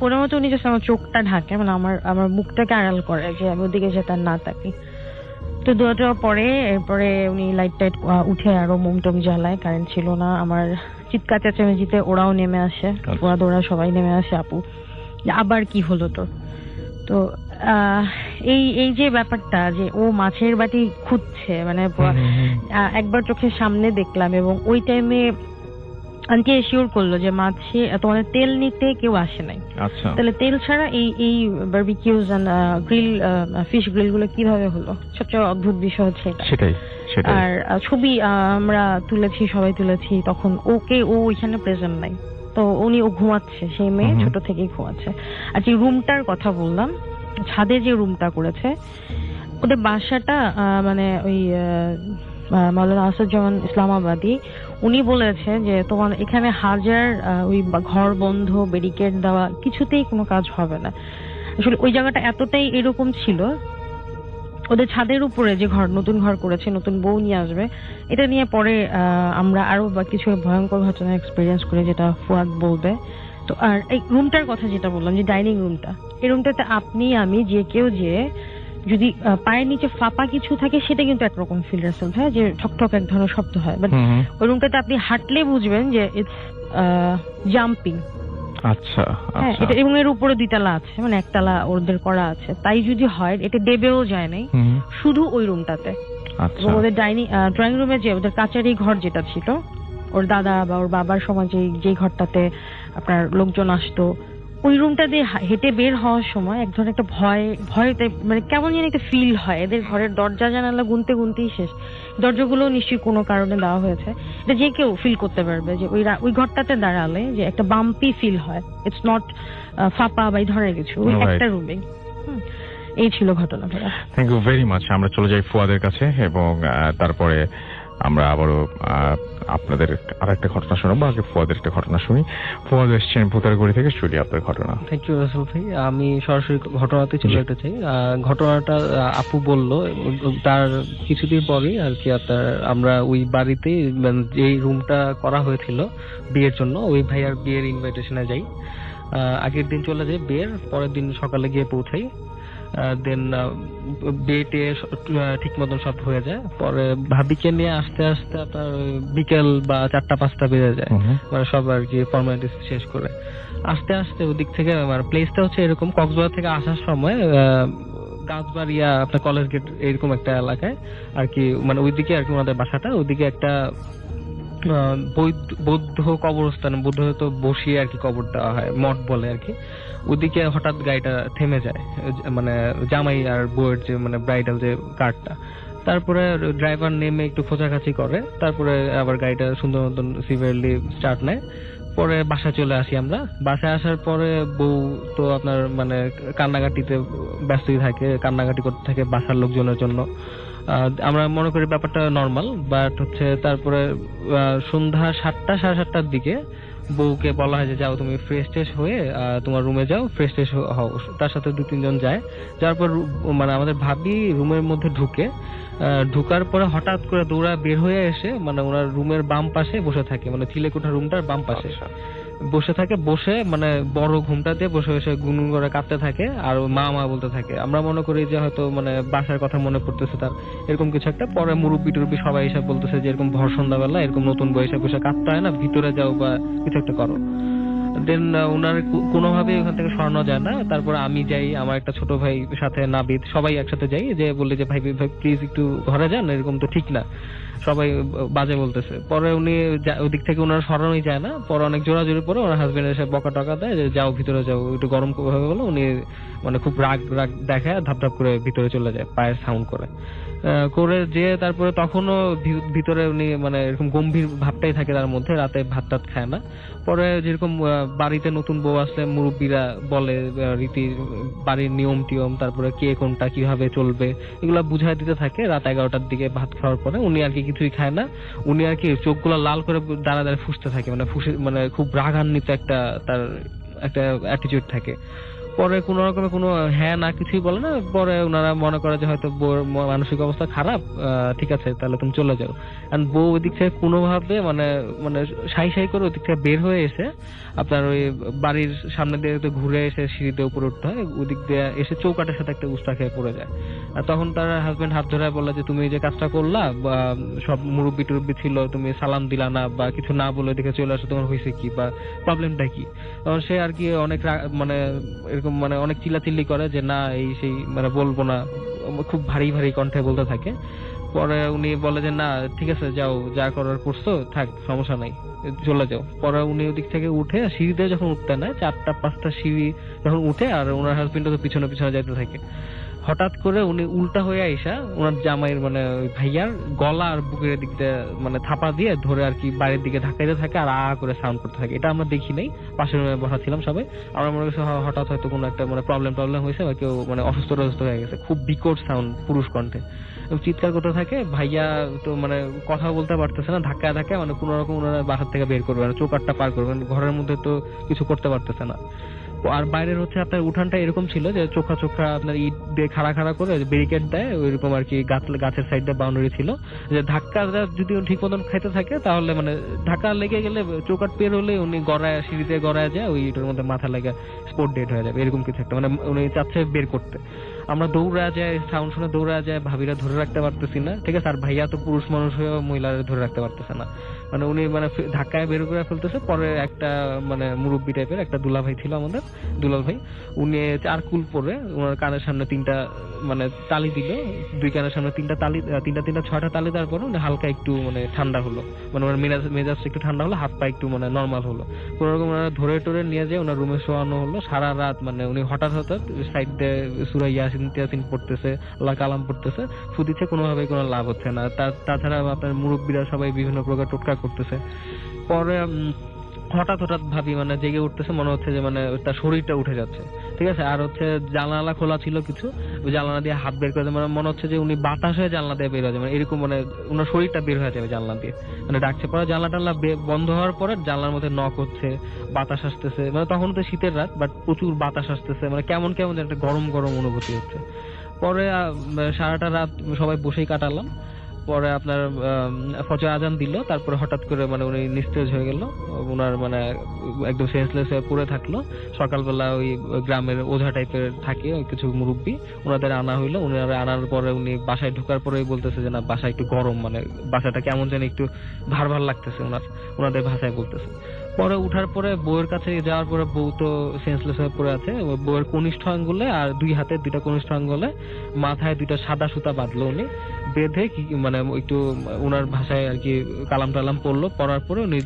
কোনো মতো উনি জাস্ট আমার চোখটা ঢাকে, মানে আমার মুখটাকে আড়াল করে যে আমি ওদিকে যে তার না তাকি। তো দুটো পরে এরপরে উনি লাইট টাইট উঠে আরো মোমটোম জ্বালায়, কারেন্ট ছিল না। আমার চিৎকার চেঁচামেচিতে ওরাও নেমে আসে, ওরা সবাই নেমে আসে, আপু আবার কি হলো তোর। তো এই যে ব্যাপারটা যে ও মাছের বাটি খুঁজছে, মানে একবার চোখের সামনে দেখলাম। এবং ওই টাইমে আন্টি এশিওর করলো যে মাছে তোমাদের তেল নিতে কেউ আসে নাই। আচ্ছা, তাহলে তেল ছাড়া এই বারবিকিউজ এন্ড গ্রিল ফিশ গ্রিল গুলো কিভাবে হলো? সবচেয়ে অদ্ভুত বিষয় হচ্ছে এটা। সেটাই। আর ছবি আমরা তুলেছি, সবাই তুলেছি, তখন ও ওইখানে প্রেজেন্ট নাই। তো ও ঘুমাচ্ছে, সেই মেয়ে ছোট থেকেই ঘুমাচ্ছে। আর যে রুমটার কথা বললাম, ছাদে যে রুমটা করেছে, ওদের বাসাটা মানে ওই মাওলানা আসাদুজ্জামান ইসলামাবাদী, উনি বলেছে যে তোমার এখানে হাজার ওই ঘর বন্ধ, ব্যারিকেড দেওয়া, কিছুতেই কোনো কাজ হবে না। আসলে ওই জায়গাটা এতটাই এরকম ছিল। ওদের ছাদের উপরে যে নতুন ঘর করেছে, নতুন বউ নিয়ে আসবে, এটা নিয়ে পরে আমরা আরো কিছু ভয়ঙ্কর ঘটনা এক্সপিরিয়েন্স করে, যেটা ফুয়াদ বলবে। তো আর এই রুমটার কথা যেটা বললাম, যে ডাইনিং রুমটা, এই রুমটাতে আপনি আমি যে কেউ যে যদি পায়ের নিচে ফাঁপা কিছু থাকে, সেটা কিন্তু একরকম ফিল রাসেল ভাই, যে ঠকঠক এক ধরনের শব্দ হয়। বাট ওই রুমটাতে আপনি হাঁটলে বুঝবেন যে ইটস জাম্পিং। আচ্ছা, হ্যাঁ, এটা এবং এর উপরে 2 তলা আছে, মানে 1 তলা ওদের করা আছে। তাই যদি হয়, এটা দেবেও যায় নাই, শুধু ওই রুমটাতে। আচ্ছা, ওদের ড্রয়িং রুমে যে ওদের কাচারি ঘর যেটা ছিল, ওর দাদা বা ওর বাবার সময় যে ঘরটাতে আপনার লোকজন আসতো, ওই রুমটা দিয়ে হেঁটে বের হওয়ার সময় এক ধরনের একটা ভয় মানে কেমন যেন একটা ফিল হয়। এদের ঘরের দরজা জানালা গুনতেই শেষ। দরজাগুলো নিশ্চয়ই কোনো কারণে দেওয়া হয়েছে, এটা যে কেউ ফিল করতে পারবে যে ওই ঘরটাতে দাঁড়ালে যে একটা বাম্পি ফিল হয়। ইটস নট ফাঁপা বা এই ধরনের কিছু, ওই একটা রুমে। এই ছিল ঘটনা। Thank you very much. আমরা চলে যাই ফুয়াদের কাছে এবং তারপরে আমরা আবারও আপনাদের আরেকটা ঘটনা শোনাবো। আগে ফুয়াদের একটা ঘটনা শুনি। ফুয়াদ এসছেন ভূতারগুড়ি থেকে, স্টুডিও আপনার ঘটনা। থ্যাংক ইউ রাসেল ভাই। আমি সরাসরি ঘটনাতে চলে যেতে চাই। ঘটনাটা আপু বললো, তার কিছুদিন পরেই আর কি আমরা ওই বাড়িতে যে রুমটা করা হয়েছিল বিয়ের জন্য, ওই ভাইয়ার বিয়ের ইনভাইটেশনে যাই। আগের দিন চলে যাই বিয়ের, পরের দিন সকালে গিয়ে পৌঁছাই। দেন বিয়েতে ঠিক মতন সব হয়ে যায়। পরে ভাবিকে নিয়ে আসতে আসতে আপনার বিকেল বা 4টা-5টা বেজে যায়, মানে সব আর কি ফর্মালিটিস শেষ করে আস্তে আস্তে ওদিক থেকে, মানে প্লেসটা হচ্ছে এরকম, কক্সবাজার থেকে আসার সময় গাছবাড়িয়া আপনার কলেজ গেট এরকম একটা এলাকায় আর কি, মানে ওইদিকে আর কি ওনাদের বাসাটা, ওইদিকে একটা বৌদ্ধ কবরস্থান, বৌদ্ধ তো বসিয়ে আর কি কবর দেওয়া হয়, মঠ বলে আর কি। ওদিকে হঠাৎ গাড়িটা থেমে যায়, মানে জামাই আর বউয়ের যে মানে ব্রাইডাল যে কারটা। তারপরে ড্রাইভার নেমে একটু খোঁজাখাঁচি করে, তারপরে আবার গাড়িটা সুন্দর মতন সিভিয়ারলি স্টার্ট নেয়। পরে বাসায় চলে আসি আমরা। বাসায় আসার পরে বউ তো আপনার মানে কান্নাকাটিতে ব্যস্তই থাকে, কান্নাকাটি করতে থাকে বাসার লোকজনের জন্য। আমরা মনে করি ব্যাপারটা নর্মাল, বাট হচ্ছে তারপরে সন্ধ্যা 7টা সাড়ে 7টার দিকে বউকে বলা হয় যে যাও তুমি ফ্রেশ ট্রেশ হয়ে তোমার রুমে যাও, ফ্রেশ ট্রেশ হও। তার সাথে 2-3 জন যায়। যাওয়ার পর মানে আমাদের ভাবি রুমের মধ্যে ঢুকার পরে হঠাৎ করে দৌড়া বের হয়ে এসে মানে ওনার রুমের বাম পাশে বসে থাকে, মানে চিলেকোঠা রুমটার বাম পাশে বসে থাকে। বসে মানে বড় ঘুমটা দিয়ে বসে বসে গুনগুন করে কাঁদতে থাকে আর মা মা বলতে থাকে। আমরা মনে করি যে হয়তো মানে বাসার কথা মনে পড়তেছে তার, এরকম কিছু একটা। পরে মুরব্বি টুরব্বি সবাই এসে বলতেছে যে এরকম ভর সন্ধ্যাবেলা এরকম নতুন বয়সে বসে কাঁদতে হয় না, ভিতরে যাও বা কিছু একটা করো। দেন ওনার কোনোভাবেই ওখান থেকে সরানো যায় না। তারপর আমি যাই, আমার একটা ছোট ভাই সাথে নাবিদ, সবাই একসাথে যাই, যে বললি যে ভাই প্লিজ একটু ঘরে যান, এরকম তো ঠিক না, সবাই বাজে বলতেছে। পরে উনি ওদিক থেকে ওনার সরানোই যায় না। পরে অনেক জোরাজোরি পরে ওনার হাজবেন্ড এসে বকা টকা দেয় যে যাও ভিতরে যাও, একটু গরম হয়ে গেলো। উনি মানে খুব রাগ দেখায় ধাপ করে ভিতরে চলে যায় পায়ের সাউন্ড করে যে তারপরে তখনও ভিতরে উনি মানে এরকম গম্ভীর ভাবটাই থাকে তার মধ্যে, রাতে ভাত টাত খায় না। পরে যেরকম বাড়িতে নতুন বউ আসলে মুরব্বীরা বলে রীতি বাড়ির নিয়ম টিয়ম, তারপরে কে কোনটা কিভাবে চলবে এগুলা বুঝাই দিতে থাকে। রাত 11টার দিকে ভাত খাওয়ার পরে উনি আর কি কিছুই খায় না। উনি আর কি চোখগুলো লাল করে দাঁড়ায় ফুঁসতে থাকে, মানে খুব রাগান্বিত একটা তার একটা অ্যাটিটিউড থাকে। পরে কোন রকমে কোনো হ্যাঁ না কিছুই বলে না। পরে ওনারা মনে করে যে হয়তো বউর মানসিক অবস্থা খারাপ, ঠিক আছে তাহলে তুমি চলে যাও। এন্ড বউ ওই দিক থেকে কোনোভাবে মানে সাই করে ওই দিক থেকে বের হয়ে এসে আপনার ওই বাড়ির সামনে দিয়ে ঘুরে এসে সিঁড়িতে উপরে উঠতে হয়, ওই দিক দিয়ে এসে চৌকাটের সাথে একটা উস্তা খেয়ে পড়ে যায়। আর তখন তার হাজবেন্ড হাত ধরে বললো যে তুমি যে কাজটা করলা, বা সব মুরব্বি টুরব্বি ছিল, তুমি সালাম দিলা না বা কিছু না বলে দিকে চলে আসো, তোমার হয়েছে কি বা প্রবলেমটা কি? তখন সে আর কি অনেক মানে এরকম মানে অনেক চিল্লাচিল্লি করে যে না এই সেই মানে বলবো না, খুব ভারী কণ্ঠে বলতে থাকে। পরে উনি বলে যে না ঠিক আছে যাও, যা করার করছো থাক, সমস্যা নাই, চলে যাও। পরে উনি ওদিক থেকে উঠে সিঁড়িতে যখন উঠতে নেয় 4টা-5টা সিঁড়ি যখন উঠে, আর ওনার হাজবেন্ড তো পিছনে যাইতে থাকে। হঠাৎ করে উনি উল্টা হয়ে আইসা ওনার জামাইয়ের মানে ভাইয়ার গলা আর বুকের দিক দিয়ে মানে থাপা দিয়ে ধরে আর কি বাইরের দিকে ধাক্কাইতে থাকে আর করে সাউন্ড করতে থাকে। এটা আমরা দেখি নাই, পাশের রুমে বসা ছিলাম সবাই। আমরা মনে করছি হঠাৎ হয়তো কোনো একটা মানে প্রবলেম হয়েছে বা কেউ মানে অসুস্থ হয়ে গেছে। খুব বিকট সাউন্ড পুরুষ কণ্ঠে চিৎকার করতে থাকে। ভাইয়া তো মানে কথা বলতে পারতেছে না, ধাক্কায় মানে কোন রকম ওনারা বাসার থেকে বের করবে না, চৌকাটটা পার করবে, ঘরের মধ্যে তো কিছু করতে পারতেছে না। আর বাইরের হচ্ছে আপনার উঠানটা এরকম ছিল যে চোখা আপনার ইট দিয়ে খাড়া করে ব্যারিকেড দেয়, ওইরকম আর কি গাছের সাইড দিয়ে বাউন্ডারি ছিল, যে ধাক্কা যদি ঠিক মতন খাইতে থাকে তাহলে মানে ধাক্কা লেগে গেলে চৌকাট পের হলে উনি সিঁড়িতে গড়ায় যায়, ওই ইটের মধ্যে মাথা লেগে স্পট ডেড হয়ে যাবে, এরকম কিছু একটা মানে উনি চাচ্ছে বের করতে। আমরা দৌড়া যায়, সাউন্ড শুনে দৌড়া যায়, ভাবিরা ধরে রাখতে পারতেছি না, ঠিক আছে। আর ভাইয়া তো পুরুষ মানুষ হয়ে মহিলারা ধরে রাখতে পারতেছে না, মানে উনি মানে ধাক্কায় বের করে ফেলতেছে। পরে একটা মানে মুরব্বি টাইপের একটা দুলা ভাই ছিল আমাদের, দুলাল ভাই, উনি 4 কুল পরে ওনার কানের সামনে 3টা মানে তালি দিল, 2 কানের সামনে 3টা তালি, 6টা তালি দেওয়ার পরে উনি হালকা একটু মানে ঠান্ডা হলো, মানে ওনার মেজাজ একটু ঠান্ডা হলো, হাত পা একটু মানে নর্মাল হলো। কোন রকম ওনারা ধরে নিয়ে যায় ওনার রুমে শোয়ানো হলো। সারা রাত মানে উনি হঠাৎ সাইড দিয়ে সূরা ইয়াসিন পড়তেছে, আল্লাহ কালাম পড়তেছে, ফুদিচ্ছে, কোনোভাবে কোনো লাভ হচ্ছে না। তাছাড়া আপনার মুরব্বীরা সবাই বিভিন্ন প্রকার টোটকা করতেছে। পরে হঠাৎ ভাবি মানে জেগে উঠতেছে, মনে হচ্ছে যে মানে তার শরীরটা উঠে যাচ্ছে, ঠিক আছে। আর হচ্ছে জানালা খোলা ছিল কিছু, ওই জানলা দিয়ে হাত বের করে মানে মনে হচ্ছে যে উনি বাতাস হয়ে জানলা দিয়ে বের হয়ে যাবে, এরকম মানে ওনার শরীরটা বের হয়ে যাবে জানলা দিয়ে, মানে ডাকছে। পরে জানলা বন্ধ হওয়ার পরে জানলার মধ্যে নক হচ্ছে, বাতাস আসতেছে, মানে তখন তো শীতের রাত বাট প্রচুর বাতাস আসতেছে, মানে কেমন একটা গরম অনুভূতি হচ্ছে। পরে সারাটা রাত সবাই বসেই কাটালাম। পরে আপনার ফজর আজান দিল, তারপরে হঠাৎ করে মানে উনি নিস্তেজ হয়ে গেল, ওনার মানে একদম সেন্সলেস হয়ে পড়ে থাকলো। সকালবেলা ওই গ্রামের ওঝা টাইপের থাকে কিছু মুরব্বী, ওনাদের আনা হইলো। ওনারা আনার পরে উনি বাসায় ঢোকার পরেই বলতেছে যে না বাসায় একটু গরম, মানে বাসাটা কেমন যেন একটু ভার লাগতেছে ওনাদের ভাষায় বলতেছে। পরে উঠার পরে বউয়ের কাছে যাওয়ার পরে বউ তো সেন্সলেস হয়ে পড়ে আছে। বউয়ের কনিষ্ঠ আঙ্গুলে আর দুই হাতে দুইটা কনিষ্ঠ আঙ্গুলে মাথায় দুইটা সাদা সুতা বাঁধলো উনি, বেঁধে মানে একটু ওনার ভাষায় আর কি কালাম টালাম পড়লো, পড়ার পরে উনি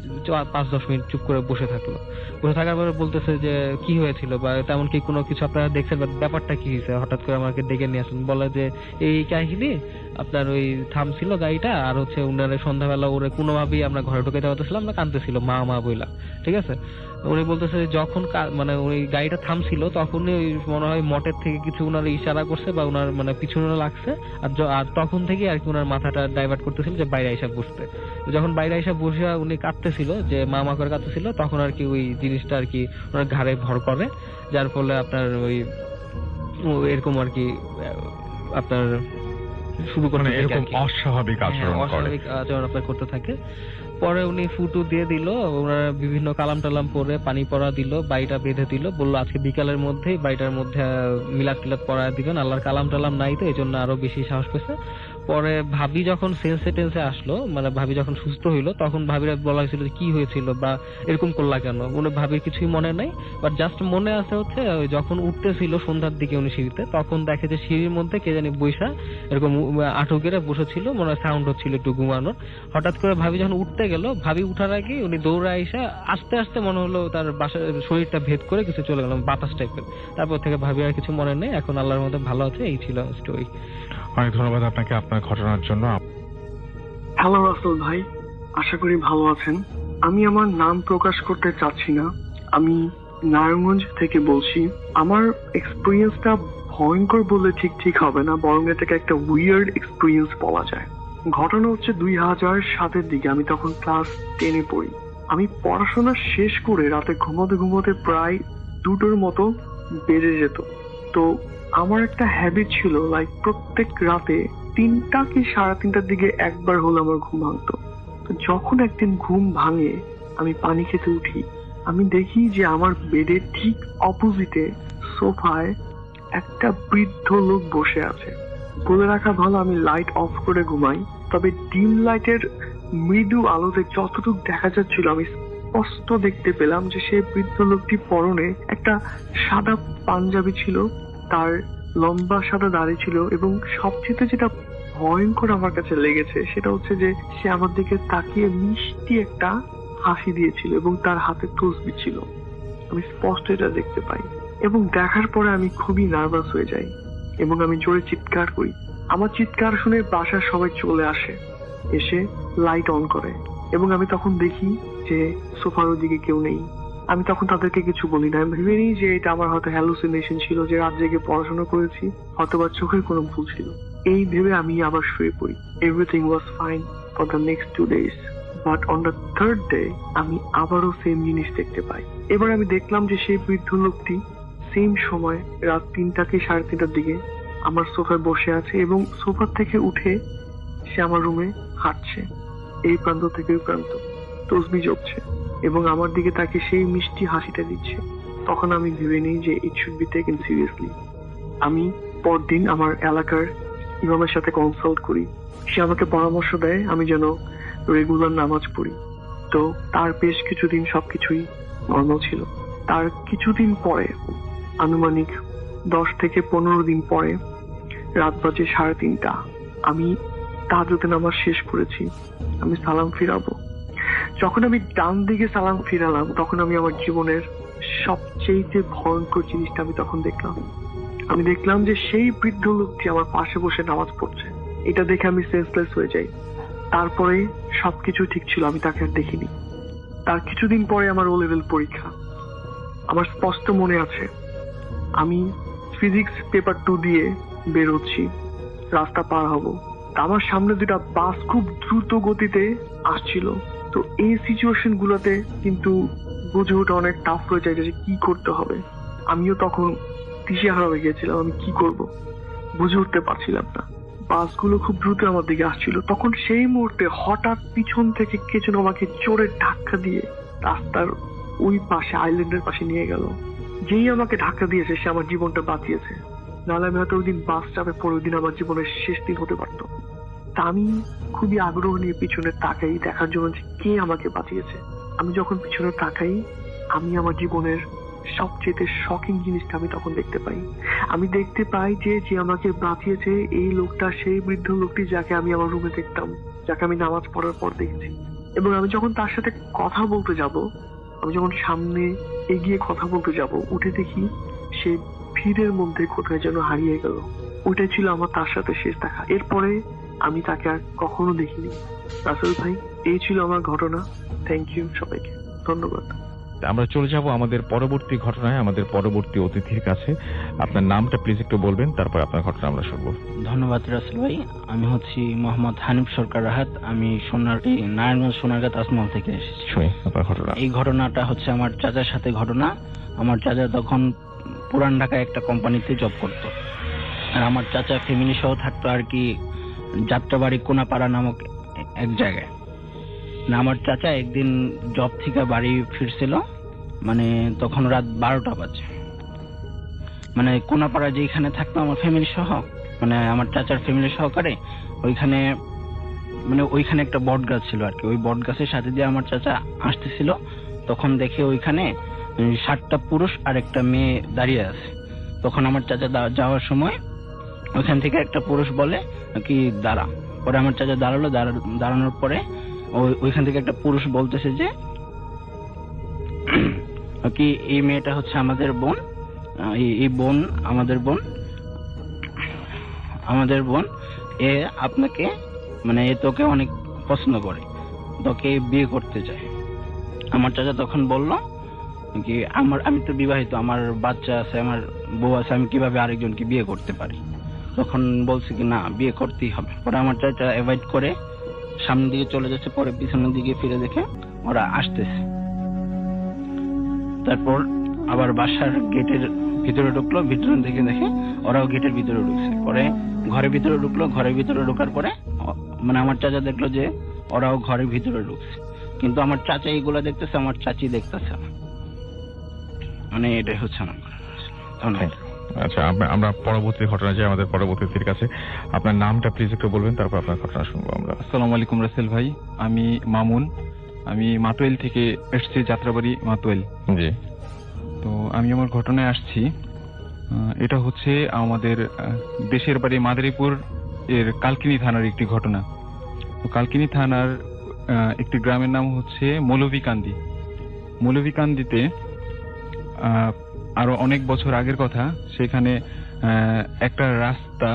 5-10 মিনিট চুপ করে বসে থাকলো। বসে থাকার পরে বলতেছে যে কি হয়েছিল বা তেমন কি কোনো কিছু আপনারা দেখছেন বা ব্যাপারটা কি হয়েছে, হঠাৎ করে আমাকে ডেকে নিয়ে আসেন। বলে যে এই কাহিনী, আপনার ওই থামছিল গাড়িটা, আর হচ্ছে উনারে সন্ধ্যাবেলা ওরে কোনোভাবেই আমরা ঘরে ঢুকাইতে পারতেছিলাম না, কাঁদতেছিল মা মা বইলা, ঠিক আছে। উনি বলতেছে যে যখন মানে ওই গাড়িটা থামছিল তখনই ওই মনে হয় মঠের থেকে কিছু উনার ইশারা করছে বা উনার মানে পিছনে লাগছে, আর তখন থেকে আর কি উনার মাথাটা ডাইভার্ট করতেছিল যে বাইরে আইসা বসতে। যখন বাইরে আইসা বসে উনি কাঁদতেছিল, যে মা মা করে কাঁদতেছিল, তখন আর কি ওই জিনিসটা আর কি ওনার ঘাড়ে ভর করে, যার ফলে আপনার ওই এরকম আর কি আপনার শুরু করে মানে এরকম অস্বাভাবিক আচরণ করে, অস্বাভাবিক আচরণ আপনার করতে থাকে। পরে উনি ফুটু দিয়ে দিল, ওনারা বিভিন্ন কালাম টালাম পরে পানি পড়া দিল, বাড়িটা বেঁধে দিল, বললো আজকে বিকালের মধ্যেই বাড়িটার মধ্যে মিলাদ টিলাদ পড়া দিবেন, আল্লাহর কালাম টালাম নাই তো এই জন্য আরো বেশি সাহস পেয়েছে। পরে ভাবি যখন সেন্সে টেন্সে আসলো, মানে ভাবি যখন সুস্থ হইলো, তখন ভাবিরা বলা হয়েছিল যে কি হয়েছিল বা এরকম করলা কেন, উনি ভাবির কিছুই মনে নাই, বাট জাস্ট মনে আছে হচ্ছে যখন উঠতেছিল সন্ধ্যার দিকে উনি সিঁড়িতে, তখন দেখে যে সিঁড়ির মধ্যে কে জানি বৈশা এরকম আটকেরে বসেছিল, মনে হয় সাউন্ড হচ্ছিল একটু ঘুমানোর। হঠাৎ করে ভাবি যখন উঠতে গেল, ভাবি উঠার আগে উনি দৌড়ে আইসা আস্তে আস্তে মনে হলো তার বাসার শরীরটা ভেদ করে কিছু চলে গেল বাতাস টাইপের। তারপর থেকে ভাবি আর কিছু মনে নেই, এখন আল্লাহর মধ্যে ভালো আছে। এই ছিল স্টোরি। অনেক ধন্যবাদ আপনাকে আপনার ঘটনার জন্য। হ্যালো রাসেল ভাই, আশা করি ভালো আছেন। আমি আমার নাম প্রকাশ করতে চাচ্ছি না, আমি নারায়ণগঞ্জ থেকে বলছি। আমার এক্সপিরিয়েন্সটা ভয়ঙ্কর বললে ঠিক হবে না, বরং এটাকে একটা উইয়ার্ড এক্সপিরিয়েন্স বলা যায়। ঘটনা হচ্ছে 2007-এর দিকে, আমি তখন ক্লাস 10-এ পড়ি। আমি পড়াশোনা শেষ করে রাতে ঘুমোতে প্রায় 2টোর মতো বেজে যেত। তো আমার একটা হ্যাবিট ছিল, লাইক প্রত্যেক রাতে 3টা কি 3:30টার দিকে একবার হলো আমার ঘুম ভাঙতো। তো যখন একদিন ঘুম ভাঙে আমি পানি খেতে উঠি, আমি দেখি যে আমার বেডের ঠিক অপোজিটে সোফায় একটা বৃদ্ধ লোক বসে আছে। বলে রাখা ভালো, আমি লাইট অফ করে ঘুমাই, তবে ডিম লাইটের মৃদু আলোতে যতটুকু দেখা যাচ্ছিল আমি স্পষ্ট দেখতে পেলাম যে সেই বৃদ্ধ লোকটি পরনে একটা সাদা পাঞ্জাবি ছিল, তার লম্বা সাদা দাড়ি ছিল, এবং সবচেয়ে যেটা ভয়ঙ্কর আমার কাছে লেগেছে সেটা হচ্ছে যে সে আমার দিকে তাকিয়ে মিষ্টি একটা হাসি দিয়েছিল এবং তার হাতে তসবিহ ছিল। আমি স্পষ্ট এটা দেখতে পাই এবং দেখার পরে আমি খুবই নার্ভাস হয়ে যাই এবং আমি জোরে চিৎকার করি। আমার চিৎকার শুনে বাসার সবাই চলে আসে, এসে লাইট অন করে এবং আমি তখন দেখি যে সোফার ওদিকে কেউ নেই। আমি তখন তাদেরকে কিছু বলি না, আমি ভেবে নিই যে এটা আমার হয়তো হ্যালুসিনেশন ছিল, যে রাত জেগে পড়াশোনা করেছি, হয়তোবা চোখের কোনো ভুল ছিল। এই ভেবে আমি আবার শুয়ে পড়ি। Everything was fine for the next 2 days, but on the 3rd day আমি আবারও সেম জিনিস দেখতে পাই। এবার আমি দেখলাম যে সেই বৃদ্ধ লোকটি সেম সময় রাত 3টা কি 3:30টার দিকে আমার সোফায় বসে আছে এবং সোফা থেকে উঠে সে আমার রুমে হাঁটছে, এই প্রান্ত থেকে ওই প্রান্ত, তসবিহ জপছে এবং আমার দিকে তাকে সেই মিষ্টি হাসিটা দিচ্ছে। তখন আমি ভেবে নিই যে it should be taken seriously. আমি পরদিন আমার এলাকার ইমামের সাথে কনসাল্ট করি, সে আমাকে পরামর্শ দেয় আমি যেন রেগুলার নামাজ পড়ি। তো তার বেশ কিছুদিন সবকিছুই নর্মাল ছিল। তার কিছুদিন পরে, আনুমানিক 10 থেকে 15 দিন পরে, রাত বাজে 3:30, আমি তাহাজ্জুদের নামাজ শেষ করেছি, আমি সালাম ফিরাবো। যখন আমি ডান দিকে সালাম ফিরালাম তখন আমি আমার জীবনের সবচেয়ে ভয়ঙ্কর জিনিসটা আমি তখন দেখলাম। আমি দেখলাম যে সেই বৃদ্ধ লোকটি আমার পাশে বসে নামাজ পড়ছে। এটা দেখে আমি সেন্সলেস হয়ে যাই। তারপরে সবকিছু ঠিক ছিল, আমি তাকে আর দেখিনি। তার কিছুদিন পরে আমার ও লেভেল পরীক্ষা। আমার স্পষ্ট মনে আছে, আমি ফিজিক্স পেপার 2 দিয়ে বের হচ্ছি, রাস্তা পার হব, আমার সামনে 2টা বাস খুব দ্রুত গতিতে আসছিল। তো এই সিচুয়েশন গুলোতে কিন্তু বুঝে ওঠা অনেক টাফ হয়ে যায় যে কি করতে হবে। আমিও তখন দিশেহারা হয়ে গিয়েছিলাম, আমি কি করব বুঝে উঠতে পারছিলাম না। বাসগুলো খুব দ্রুত আমার দিকে আসছিল। তখন সেই মুহূর্তে হঠাৎ পিছন থেকে কে যেন আমাকে জোরে ধাক্কা দিয়ে রাস্তার ওই পাশে, আইল্যান্ডের পাশে নিয়ে গেল। যেই আমাকে ধাক্কা দিয়েছে সে আমার জীবনটা বাঁচিয়েছে, নাহলে আমি হয়তো ওই দিন বাস চাপে পরে ওই দিন আমার জীবনের শেষ দিন হতে পারতো। তা আমি খুবই আগ্রহ নিয়ে পিছনে তাকাই দেখার জন্য যে কে আমাকে বাঁচিয়েছে। আমি যখন পিছনে তাকাই, আমি আমার জীবনের সবচেয়ে শকিং জিনিসটা আমি তখন দেখতে পাই। আমি দেখতে পাই যে যে আমাকে বাঁচিয়েছে এই লোকটা সেই বৃদ্ধ লোকটি যাকে আমি আমার রুমে দেখতাম, যাকে আমি নামাজ পড়ার পর দেখেছি। এবং আমি যখন তার সাথে কথা বলতে যাব, আমি যখন সামনে এগিয়ে কথা বলতে যাব, উঠে দেখি সে ভিড়ের মধ্যে কোথায় যেন হারিয়ে গেল। ওইটাই ছিল আমার তার সাথে শেষ দেখা। এরপরে আমি তাকে আর কখনো দেখিনি। রাসেল ভাই, এই ছিল আমার ঘটনা। থ্যাংক ইউ সবাইকে, ধন্যবাদ। আমরা চলে যাব আমাদের পরবর্তী ঘটনায়, আমাদের পরবর্তী অতিথির কাছে। আপনার নামটা প্লিজ একটু বলবেন, তারপর আপনার ঘটনা আমরা শুনবো। ধন্যবাদ রাসেল ভাই। আমি হচ্ছি মোহাম্মদ হানিফ সরকার রাহাত। আমি নারায়ণগঞ্জ সোনারগাঁ তাজমহল থেকে এসেছি। শুনি আপনার ঘটনা। এই ঘটনাটা হচ্ছে আমার চাচার সাথে ঘটনা। আমার চাচা তখন পুরান ঢাকায় একটা কোম্পানিতে জব করত, আর আমার চাচা ফ্যামিলি সহ থাকতো আর কি যাত্রাবাড়ি কোনাপাড়া নামক এক জায়গায়। না, আমার চাচা একদিন জব থেকে বাড়ি ফিরছিল, মানে তখন রাত 12টা বাজে। মানে কোনাপাড়া যেখানে থাকতো আমার ফ্যামিলি সহ, মানে আমার চাচার ফ্যামিলি সহকারে, ওইখানে মানে ওইখানে একটা বট গাছ ছিল আর কি। ওই বট গাছের সাথে দিয়ে আমার চাচা আসতেছিল, তখন দেখে ওইখানে 7টা পুরুষ আর একটা মেয়ে দাঁড়িয়ে আছে। তখন আমার চাচা যাওয়ার সময় ওইখান থেকে একটা পুরুষ বলে কি দাঁড়া। পরে আমার চাচা দাঁড়ালো, দাঁড়ানোর পরে ওইখান থেকে একটা পুরুষ বলতেছে যে কি এই মেয়েটা হচ্ছে আমাদের বোন, এই বোন আমাদের বোন, এ আপনাকে মানে এ তোকে অনেক পছন্দ করে, তোকে বিয়ে করতে চায়। আমার চাচা তখন বলল কি আমি তো বিবাহিত, আমার বাচ্চা আছে, আমার বউ আছে, আমি কিভাবে আরেকজনকে বিয়ে করতে পারি। তখন বলছে কি না, বিয়ে করতেই হবে। পরে আমার চাচা অ্যাভয়েড করে সামনের দিকে চলে যাচ্ছে, পরে পিছনের দিকে ফিরে দেখে ওরা আসতেছে। তারপর আবার বাসার গেটের ভিতরে ঢুকলো, ভিতরের দিকে দেখে ওরাও গেটের ভিতরে ঢুকছে। পরে ঘরের ভিতরে ঢুকলো, ঘরের ভিতরে ঢোকার পরে মানে আমার চাচা দেখলো যে ওরাও ঘরের ভিতরে ঢুকছে, কিন্তু আমার চাচা এইগুলা দেখতেছে, আমার চাচি দেখতেছে না। মানে এটাই হচ্ছে আমার ধন্যবাদ। আচ্ছা, আমরা পরবর্তী ঘটনা যাই আমাদের পরবর্তীর কাছে। আপনার নামটা প্লিজ একটু বলবেন, তারপর আপনার ঘটনা শুনবো আমরা। আসসালামু আলাইকুম রাসেল ভাই, আমি মামুন, আমি মাতোয়েল থেকে এসেছি, যাত্রাবাড়ি মাতোয়েল। জি। তো আমি আমার ঘটনায় আসছি। এটা হচ্ছে আমাদের দেশের বাড়ি মাদারীপুর এর কালকিনি থানার একটি ঘটনা। তো কালকিনি থানার একটি গ্রামের নাম হচ্ছে মৌলভীকান্দি। মৌলভীকান্দিতে আরো অনেক বছর আগের কথা, সেখানে একটা রাস্তা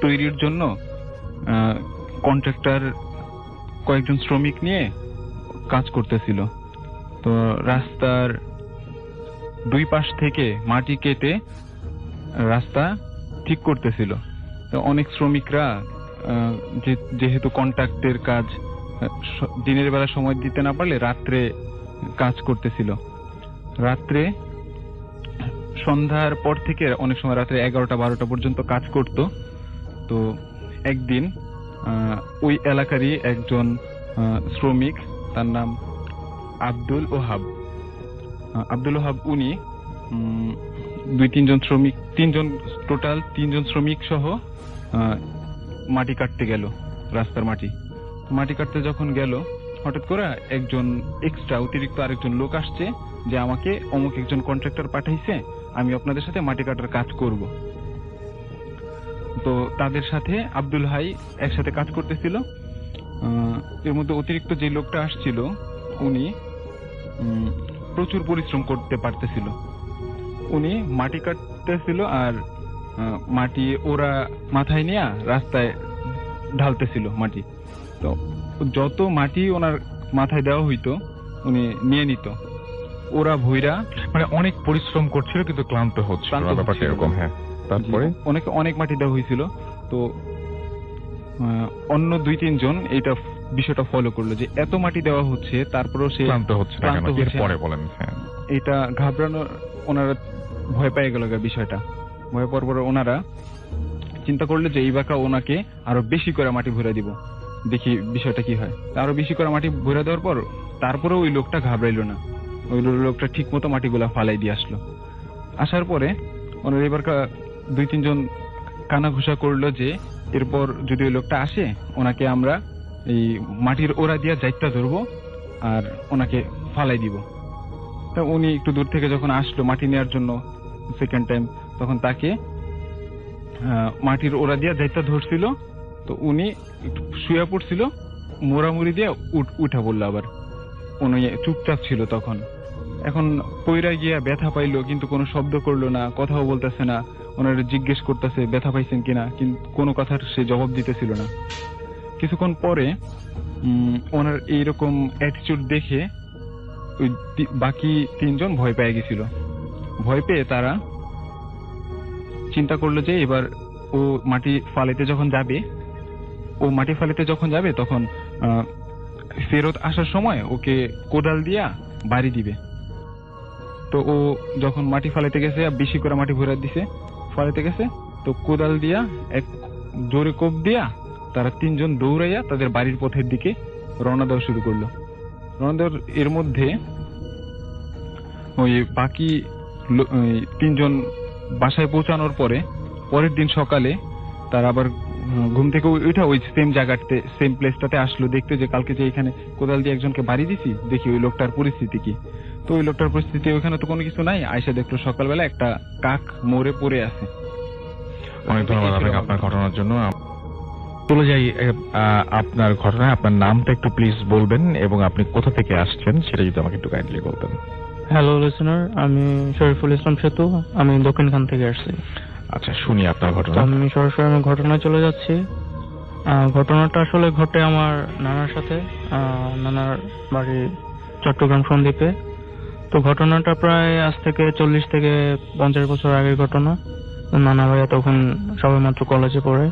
তৈরির জন্য কন্ট্রাক্টর কয়েকজন শ্রমিক নিয়ে কাজ করতেছিল। তো রাস্তার দুই পাশ থেকে মাটি কেটে রাস্তা ঠিক করতেছিল। তো অনেক শ্রমিকরা যেহেতু কন্ট্রাক্টের কাজ দিনের বেলা সময় দিতে না পারলে রাত্রে কাজ করতেছিল। রাত্রে সন্ধ্যার পর থেকে অনেক সময় রাত্রে 11টা-12টা পর্যন্ত কাজ করত। তো একদিন ওই এলাকারই একজন শ্রমিক, তার নাম আব্দুল ওহাব, উনি টোটাল তিনজন শ্রমিক সহ মাটি কাটতে গেল, রাস্তার মাটি কাটতে যখন গেল, হঠাৎ করে একজন এক্সট্রা অতিরিক্ত আরেকজন লোক আসছে যে আমাকে অমুক একজন কন্ট্রাক্টর পাঠাইছে, আমি আপনাদের সাথে মাটি কাটার কাজ করব। তো তাদের সাথে আব্দুল হাই একসাথে কাজ করতেছিল। এর মধ্যে অতিরিক্ত যে লোকটা আসছিল উনি প্রচুর পরিশ্রম করতে পারতেছিল। উনি মাটি কাটতেছিল আর মাটি ওরা মাথায় নিয়ে রাস্তায় ঢালতেছিল মাটি। তো যত মাটি ওনার মাথায় দেওয়া হইতো উনি নিয়ে নিত। ওরা ভৈরা মানে অনেক পরিশ্রম করছিল কিন্তু ক্লান্ত হচ্ছে, ব্যাপারটা এরকম। হ্যাঁ, তারপরে অনেক মাটি দেওয়া হয়েছিল। তো অন্য 2-3 জন এটা বিষয়টা ফলো করলো যে এত মাটি দেওয়া হচ্ছে, তারপরেও সে ক্লান্ত হচ্ছে না কেন, এরপরে বলেন। হ্যাঁ, এটা ঘাবড়ানো, ওনারা ভয় পেয়ে গেল বিষয়টা। ভয় পাওয়ার পর ওনারা চিন্তা করলো যে এই বাঁকা ওনাকে আরো বেশি করে মাটি ভরে দিব, দেখি বিষয়টা কি হয়। আরো বেশি করে মাটি ভরে দেওয়ার পর তারপরেও ওই লোকটা ঘাবড়াইলো না। ওই লোকটা ঠিক মতো মাটিগুলা ফালাই দিয়ে আসলো। আসার পরে ওনার এবার 2-3 জন কানা ঘুষা করলো যে এরপর যদি ওই লোকটা আসে ওনাকে আমরা এই মাটির ওরা দিয়া যাইতা ধরবো, আর ওনাকে ফালাই দিব। তা উনি একটু দূর থেকে যখন আসলো মাটি নেওয়ার জন্য সেকেন্ড টাইম, তখন তাকে মাটির ওরা দিয়ে যাইতে ধরছিল, তো উনি একটু শুয়ে পড়ছিল, মোড়ামুড়ি দিয়ে উঠা পড়লো। আবার উনি চুপচাপ ছিল তখন। এখন পইরা গিয়া ব্যথা পাইলো, কিন্তু কোনো শব্দ করলো না, কথাও বলতেছে না। ওনারা জিজ্ঞেস করতেছে ব্যথা পাইছেন কিনা, কিন্তু কোনো কথার সে জবাব দিতেছিল না। কিছুক্ষণ পরে ওনার এইরকম অ্যাটিটিউড দেখে ওই বাকি 3 জন ভয় পেয়ে গেছিল। ভয় পেয়ে তারা চিন্তা করলো যে এবার ও মাটি ফালাইতে যখন যাবে তখন ফেরত আসার সময় ওকে কোদাল দিয়া বাড়ি দিবে। তো ও যখন মাটি ফালাইতে গেছে, বেশি করে মাটি ভরে দিছে, ফালাইতে গেছে, তো কোদাল দিয়া এক জোরে কোপ দিয়া তারা 3 জন দৌড়াইয়া তাদের বাড়ির পথের দিকে রওনা দেওয়া শুরু করলো। রওনা দেওয়ার এর মধ্যে ওই বাকি 3 জন বাসায় পৌঁছানোর পরের দিন সকালে তারা আবার ঘুম থেকে উঠা ওই সেম জায়গাতে, সেম প্লেসটাতে আসলো দেখতে যে কালকে যে এখানে কোদাল দিয়ে একজনকে বাড়ি দিছি, দেখি ওই লোকটার পরিস্থিতি কি। তো ওই লোকটার পরিস্থিতি ওখানে তো কোনো কিছু নাই। আয়সা দেখলো সকালবেলা একটা কাক মরে পড়ে আছে। অনেক ধন্যবাদ আপনাকে আপনার ঘটনার জন্য। চলে যাই আপনার ঘটনায়। আপনার নামটা একটু প্লিজ বলবেন এবং আপনি কোথা থেকে আসছেন সেটা যদি আমাকে একটু কাইন্ডলি বলতেন। হ্যালো লিসেনার, আমি শরীফুল ইসলাম সেতু, আমি দক্ষিণখান থেকে আসছি। আচ্ছা, শুনি আপনার ঘটনা। আমি সরাসরি আমার ঘটনায় চলে যাচ্ছি। ঘটনাটা আসলে ঘটে আমার নানার সাথে। নানার বাড়ি চট্টগ্রাম সন্দ্বীপে। তো ঘটনাটা প্রায় আজ থেকে 40 থেকে 50 বছর আগের ঘটনা। নানা ভাইয়া তখন সবে মাত্র কলেজে পড়ে।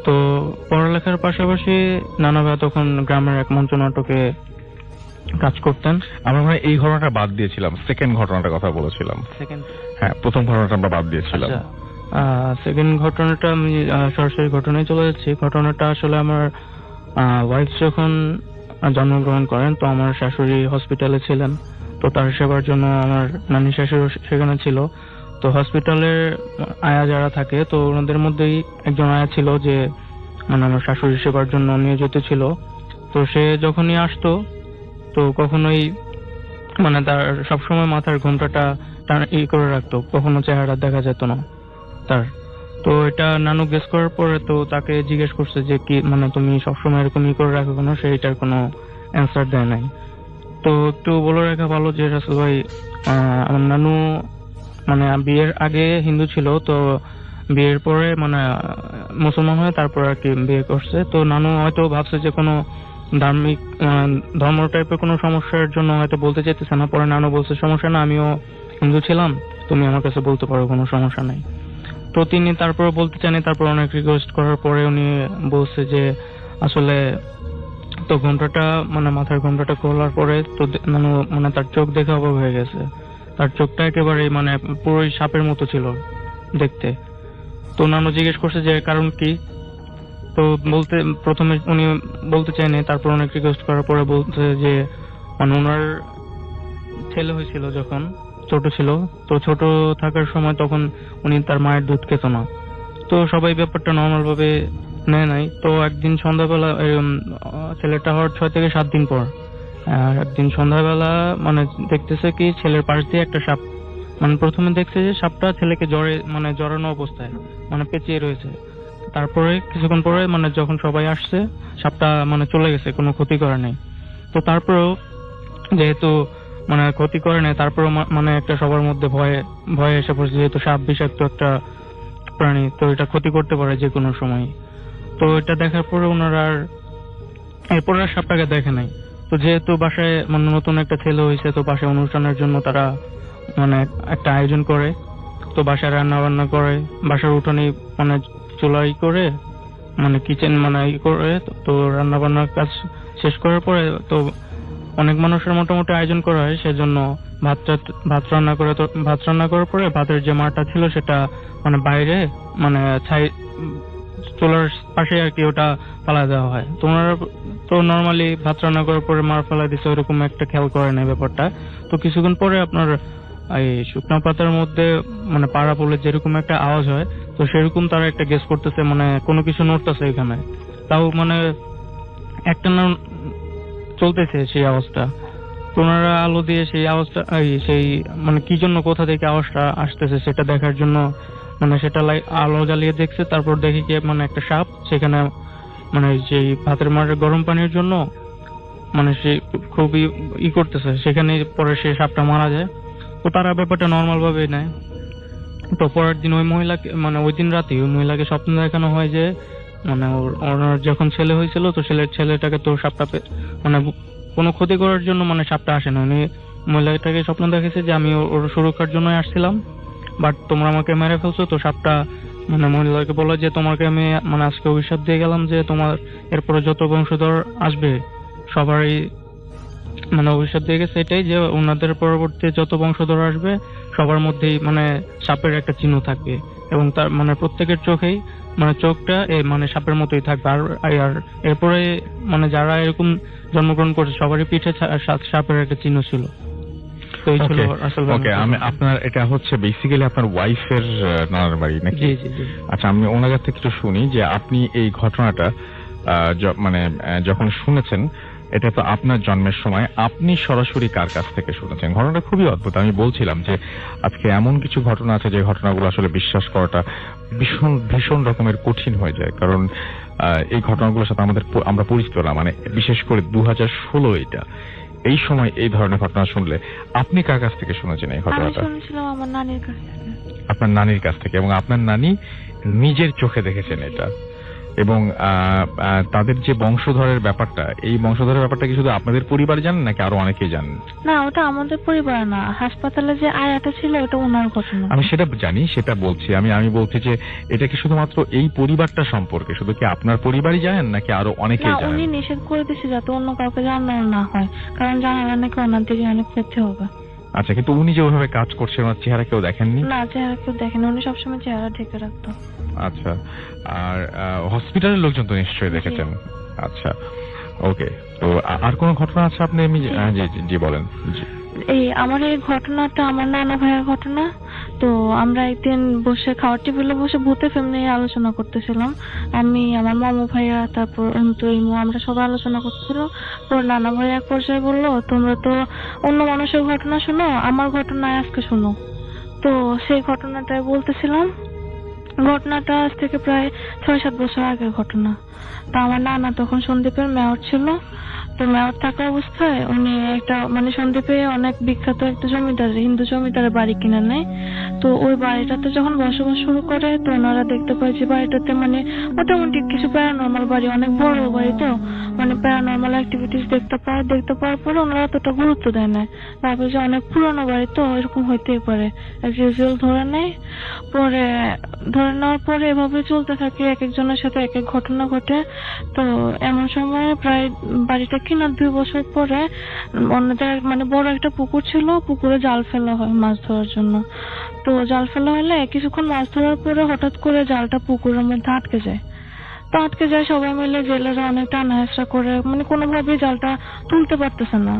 তো পড়ালেখার পাশাপাশি নানা ভাইয়া তখন গ্রামের এক মঞ্চ নাটকে কাজ করতেন। আমরা মানে এই ঘটনাটা বাদ দিয়েছিলাম, সেকেন্ড ঘটনাটার কথা বলেছিলাম। হ্যাঁ, প্রথম ঘটনাটা আমরা বাদ দিয়েছিলাম। সেকেন্ড ঘটনাটা আমি সরাসরি ঘটনায় চলে যাচ্ছি। ঘটনাটা আসলে আমার ওয়াইফ যখন জন্মগ্রহণ করেন, তো আমার শাশুড়ি হসপিটালে ছিলেন। তো তার সেবার জন্য আমার নানি শাশুড়ি সেখানে ছিল। তো হসপিটালের আয়া যারা থাকে, তো ওনাদের মধ্যেই একজন আয়া ছিল যে মানে আমার শাশুড়ি সেবার জন্য নিয়োজিত ছিল। তো সে যখনই আসতো, তো কখনোই মানে তার সবসময় মাথার ঘোমটাটা করে রাখতো, কখনো চেহারা দেখা যেত না তার। তো এটা নানু গেস করার পরে তো তাকে জিজ্ঞেস করছে যে কি মানে তুমি সবসময় এরকম করে রাখো কেন, সে এটার কোনো অ্যান্সার দেয় নাই। তো একটু বলে রাখা ভালো যে রাসেল ভাই, আমার নানু মানে বিয়ের আগে হিন্দু ছিল, তো বিয়ের পরে মানে মুসলমান হয়ে তারপর আর কি বিয়ে করছে। তো নানু হয়তো ভাবছে যে কোনো ধার্মিক ধর্ম টাইপের কোনো সমস্যার জন্য হয়তো বলতে চাইতেছে না। পরে নানু বলছে সমস্যা না, আমিও হিন্দু ছিলাম, তুমি আমার কাছে বলতে পারো, কোনো সমস্যা নাই। তো তিনি তারপর বলতে চাননি। তারপর অনেক রিকোয়েস্ট করার পরে উনি বলছে যে আসলে তো ঘোমটাটা মানে মাথার ঘোমটাটা খোলার পরে তো নানু মানে তার চোখ দেখে অবাক হয়ে গেছে। তার চোখটা একেবারে মানে পুরোই সাপের মতো ছিল দেখতে। তো নানু জিজ্ঞেস করছে যে কারণ কি। তো বলতে প্রথমে উনি বলতে চায়নি। তারপর অনেক রিকোয়েস্ট করার পরে বলছে যে মানে ওনার ছেলে হয়েছিল যখন ছোট ছিল, তো ছোট থাকার সময় তখন উনি তার মায়ের দুধ খেত না। তো সবাই ব্যাপারটা নর্মাল ভাবে নেয় নাই। তো একদিন সন্ধ্যাবেলা ছেলেটা হওয়ার 6 থেকে 7 দিন পর একদিন সন্ধ্যাবেলা মানে দেখতেছে কি ছেলের পাশ দিয়ে একটা সাপ, মানে প্রথমে দেখছে যে সাপটা ছেলেকে মানে জড়ানো অবস্থায় মানে পেঁচিয়ে রয়েছে। তারপরে কিছুক্ষণ পরে মানে যখন সবাই আসছে, সাপটা মানে চলে গেছে, কোনো ক্ষতি করে নাই। তো তারপরেও যেহেতু মানে ক্ষতি করে নাই, তারপরেও মানে একটা সবার মধ্যে ভয় এসে পড়ছে, যেহেতু সাপ বিষাক্ত একটা প্রাণী, তো এটা ক্ষতি করতে পারে যে কোনো সময়। তো এটা দেখার পরে ওনারা এরপর আর সাপটাকে দেখে নাই। তো যেহেতু বাসায় মানে নতুন একটা ছেলে হয়েছে, তো বাসায় অনুষ্ঠানের জন্য তারা মানে একটা আয়োজন করে। তো বাসায় রান্না বান্না করে, বাসার উঠোনে মানে চুলাই করে মানে কিচেন মানে করে, তো রান্না বান্নার কাজ শেষ করার পরে তো অনেক মানুষের মোটামুটি আয়োজন করা হয়, সেজন্য ভাত রান্না করে। তো ভাত রান্না করার পরে ভাতের যে মারটা ছিল সেটা মানে বাইরে মানে চুলার পাশে আর কি ওটা ফালা দেওয়া হয়। তো নর্মালি ভাত রান্না করার পরে মার ফেলা দিচ্ছে, ওইরকম একটা খেয়াল করে না ব্যাপারটা। তো কিছুক্ষণ পরে আপনার এই শুকনা পাতার মধ্যে মানে পাড়া পড়লে যেরকম একটা আওয়াজ হয়, তো সেরকম তারা একটা গেস করতেছে মানে কোনো কিছু নড়তেছে এখানে। তাও মানে একটা না চলতেছে সেই আওয়াজটা। তো ওনারা আলো দিয়ে সেই আওয়াজটা সেই মানে কি জন্য কোথা থেকে আওয়াজটা আসতেছে সেটা দেখার জন্য মানে সেটা আলো জ্বালিয়ে দেখছে। তারপর দেখি কি মানে একটা সাপ সেখানে মানে সেই ভাতের মারের গরম পানির জন্য মানে সে খুবই করতেছে, সেখানে পরে সে সাপটা মারা যায়। তো তারা ব্যাপারটা নর্মাল ভাবে নেয়। তো পরের দিন ওই মহিলাকে মানে ওই দিন রাতে ওই মহিলাকে স্বপ্ন দেখানো হয় যে মানে ওনার যখন ছেলে হয়েছিল তো ছেলেটাকে তো সাপটা মানে কোনো ক্ষতি করার জন্য মানে সাপটা আসে না। উনি মহিলাটাকে স্বপ্ন দেখেছে যে আমি ওর সুরক্ষার জন্যই আসছিলাম, বাট তোমরা আমাকে মেরে ফেলছো। তো সাপটা মানে মহিলাকে বলে যে তোমাকে আমি মানে আজকে অভিশাপ দিয়ে গেলাম যে তোমার এরপরে যত বংশধর আসবে সবারই মানে অভিশাপ দিয়ে গেছে এটাই যে ওনাদের পরবর্তী যত বংশধর আসবে সবার মধ্যেই মানে সাপের একটা চিহ্ন থাকবে এবং তার মানে প্রত্যেকের চোখেই মানে চোখটা মানে সাপের মতোই থাকবে। আর এরপরে মানে যারা এরকম জন্মগ্রহণ করছে সবারই পিঠে সাপের একটা চিহ্ন ছিল। তো এই ছিল আসলে ওকে, আমি আপনার এটা হচ্ছে বেসিক্যালি আপনার ওয়াইফের নানার বাড়ি নাকি? জি জি জি। আচ্ছা, আমি ওনার কাছ থেকে একটু শুনি যে আপনি এই ঘটনাটা মানে যখন শুনেছেন এটা তো আপনার জন্মের সময়, আপনি সরাসরি কার কাছ থেকে শুনেছেন? ঘটনাটা খুবই অদ্ভুত। আমি বলছিলাম যে আজকে এমন কিছু ঘটনা আছে যে ঘটনাগুলো আসলে বিশ্বাস করাটা ভীষণ ভীষণ রকমের কঠিন হয়ে যায়, কারণ এই ঘটনাগুলোর সাথে আমরা পরিচিত না, মানে বিশেষ করে 2016 এটা এই সময় এই ধরনের ঘটনা শুনলে আপনি কার কাছ থেকে শুনেছেন এই ঘটনাটা? আমি শুনেছিলাম আমার নানির কাছ থেকে। আপনার নানির কাছ থেকে, এবং আপনার নানি নিজের চোখে দেখেছেন এটা। এবং তাদের যে বংশধরের ব্যাপারটা, এই বংশধরের ব্যাপারটা কি শুধু আপনাদের পরিবার জানেন নাকি আরো অনেকেই জানেন? না, ওটা আমাদের পরিবার না, হাসপাতালে যে আয়াটা ছিল ওটা ওনার ঘটনা। আমি সেটা জানি, সেটা বলছি। আমি বলছি যে এটা কি শুধুমাত্র এই পরিবারটা সম্পর্কে, শুধু কি আপনার পরিবারই জানেন নাকি আরো অনেকেই জানেন? উনি নিষেধ করে দিয়েছে যাতে অন্য কাউকে জানানো না হয়, কারণ জানালে নাকি ওনার দিকে অনেক ক্ষতি হবে। আচ্ছা, কিন্তু উনি যে ওইভাবে কাজ করছেন ওনার চেহারা কেউ দেখেননি? না, চেহারা কেউ দেখেনি, উনি সবসময় চেহারা ঢেকে রাখতো। আচ্ছা, আর হসপিটালের লোকজন তো নিশ্চয়ই দেখেছেন। আচ্ছা, ওকে। তো আর কোন ঘটনা আছে আপনি? জি বলেন। জি, আমার এই ঘটনাটা আমার নানা ভাইয়ের ঘটনা। তো আমরা একদিন বসে খাওয়ার টেবিলে বসে ভূতে ফিল্ম নিয়ে আলোচনা করতেছিলাম। আমি, আমার মামু ভাইয়া, তারপর আমরা সবাই আলোচনা করতেছিলাম। তো নানা ভাই এক পর্যায়ে বললো, তোমরা তো অন্য মানুষের ঘটনা শোনো, আমার ঘটনা আজকে শোনো। তো সেই ঘটনাটাই বলতেছিলাম। ঘটনাটা আজ থেকে প্রায় 6-7 বছর আগের ঘটনা। তো আমার নানা তখন সন্দ্বীপের মেয়র ছিল। তো মেয়র থাকা অবস্থায় উনি একটা মানে সন্দ্বীপে অনেক বিখ্যাত একটা জমিদার, হিন্দু জমিদারের বাড়ি কিনে নেয়। তো ওই বাড়িটাতে যখন বসবাস শুরু করে তো ওনারা দেখতে পায় যে বাড়িটাতে মানে মোটামুটি কিছু প্যারানর্মাল বাড়ি, অনেক বড় বাড়ি, তো মানে প্যারানর্মাল অ্যাক্টিভিটিস দেখতে পাওয়ার পরে ওনারা অতটা গুরুত্ব দেয় না। তারপরে যে অনেক পুরোনো বাড়ি তো এরকম হইতেই পারে, ধরে নেয়। পরে ধরে নেওয়ার পরে এভাবে চলতে থাকে, এক একজনের সাথে এক এক ঘটনা ঘটে। তো এমন সময় প্রায় বাড়িটা কিনার 2 বছর পরে অন্যদের মানে বড় একটা পুকুর ছিল, পুকুরে জাল ফেলা হয় মাছ ধরার জন্য। তো জাল ফেলা হলে কিছুক্ষণ মাছ ধরার পরে হঠাৎ করে জালটা পুকুরের মধ্যে আটকে যায়। তো আটকে যায়, সবাই মিলে জেলেরা অনেক টানা হেঁচড়া করে, মানে কোনোভাবেই জালটা তুলতে পারতেছে না।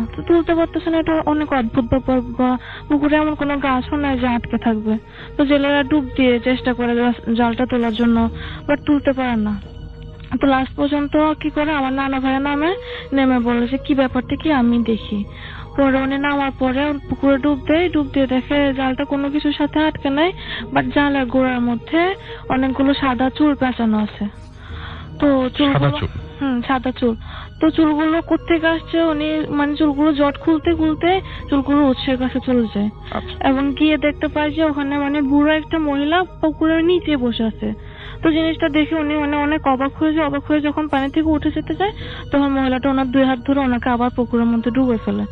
এটা অনেক অদ্ভুত ব্যাপার, বা পুকুরে এমন কোনো গাছও নাই যে আটকে থাকবে। তো জেলেরা ডুব দিয়ে চেষ্টা করে জালটা তোলার জন্য, বাট তুলতে পারে না। তো লাস্ট পর্যন্ত কি করে আমার নানা ভাইয়ের নেমে বলে যে কি ব্যাপারটা কি আমি দেখি। পরে উনি নামার পরে পুকুরে ডুব দিয়ে দেখে জালটা কোনো কিছুর সাথে আটকে নাই, বাট জালের গোড়ার মধ্যে অনেকগুলো সাদা চুল পেঁচানো আছে। তো সাদা চুল। তো চুলগুলো কোত্থেকে আসছে, উনি মানে চুলগুলো জট খুলতে চুলগুলো উৎসের কাছে চলে যায়। এবং গিয়ে দেখতে পায় যে ওখানে মানে বুড়ো একটা মহিলা পুকুরের নিচে বসে আছে। তো জিনিসটা দেখে উনি মানে অনেক অবাক হয়ে যখন পানি থেকে উঠে যেতে যায় তখন মহিলাটা ওনার 2 হাত ধরে ওনাকে আবার পুকুরের মধ্যে ডুবে ফেলে।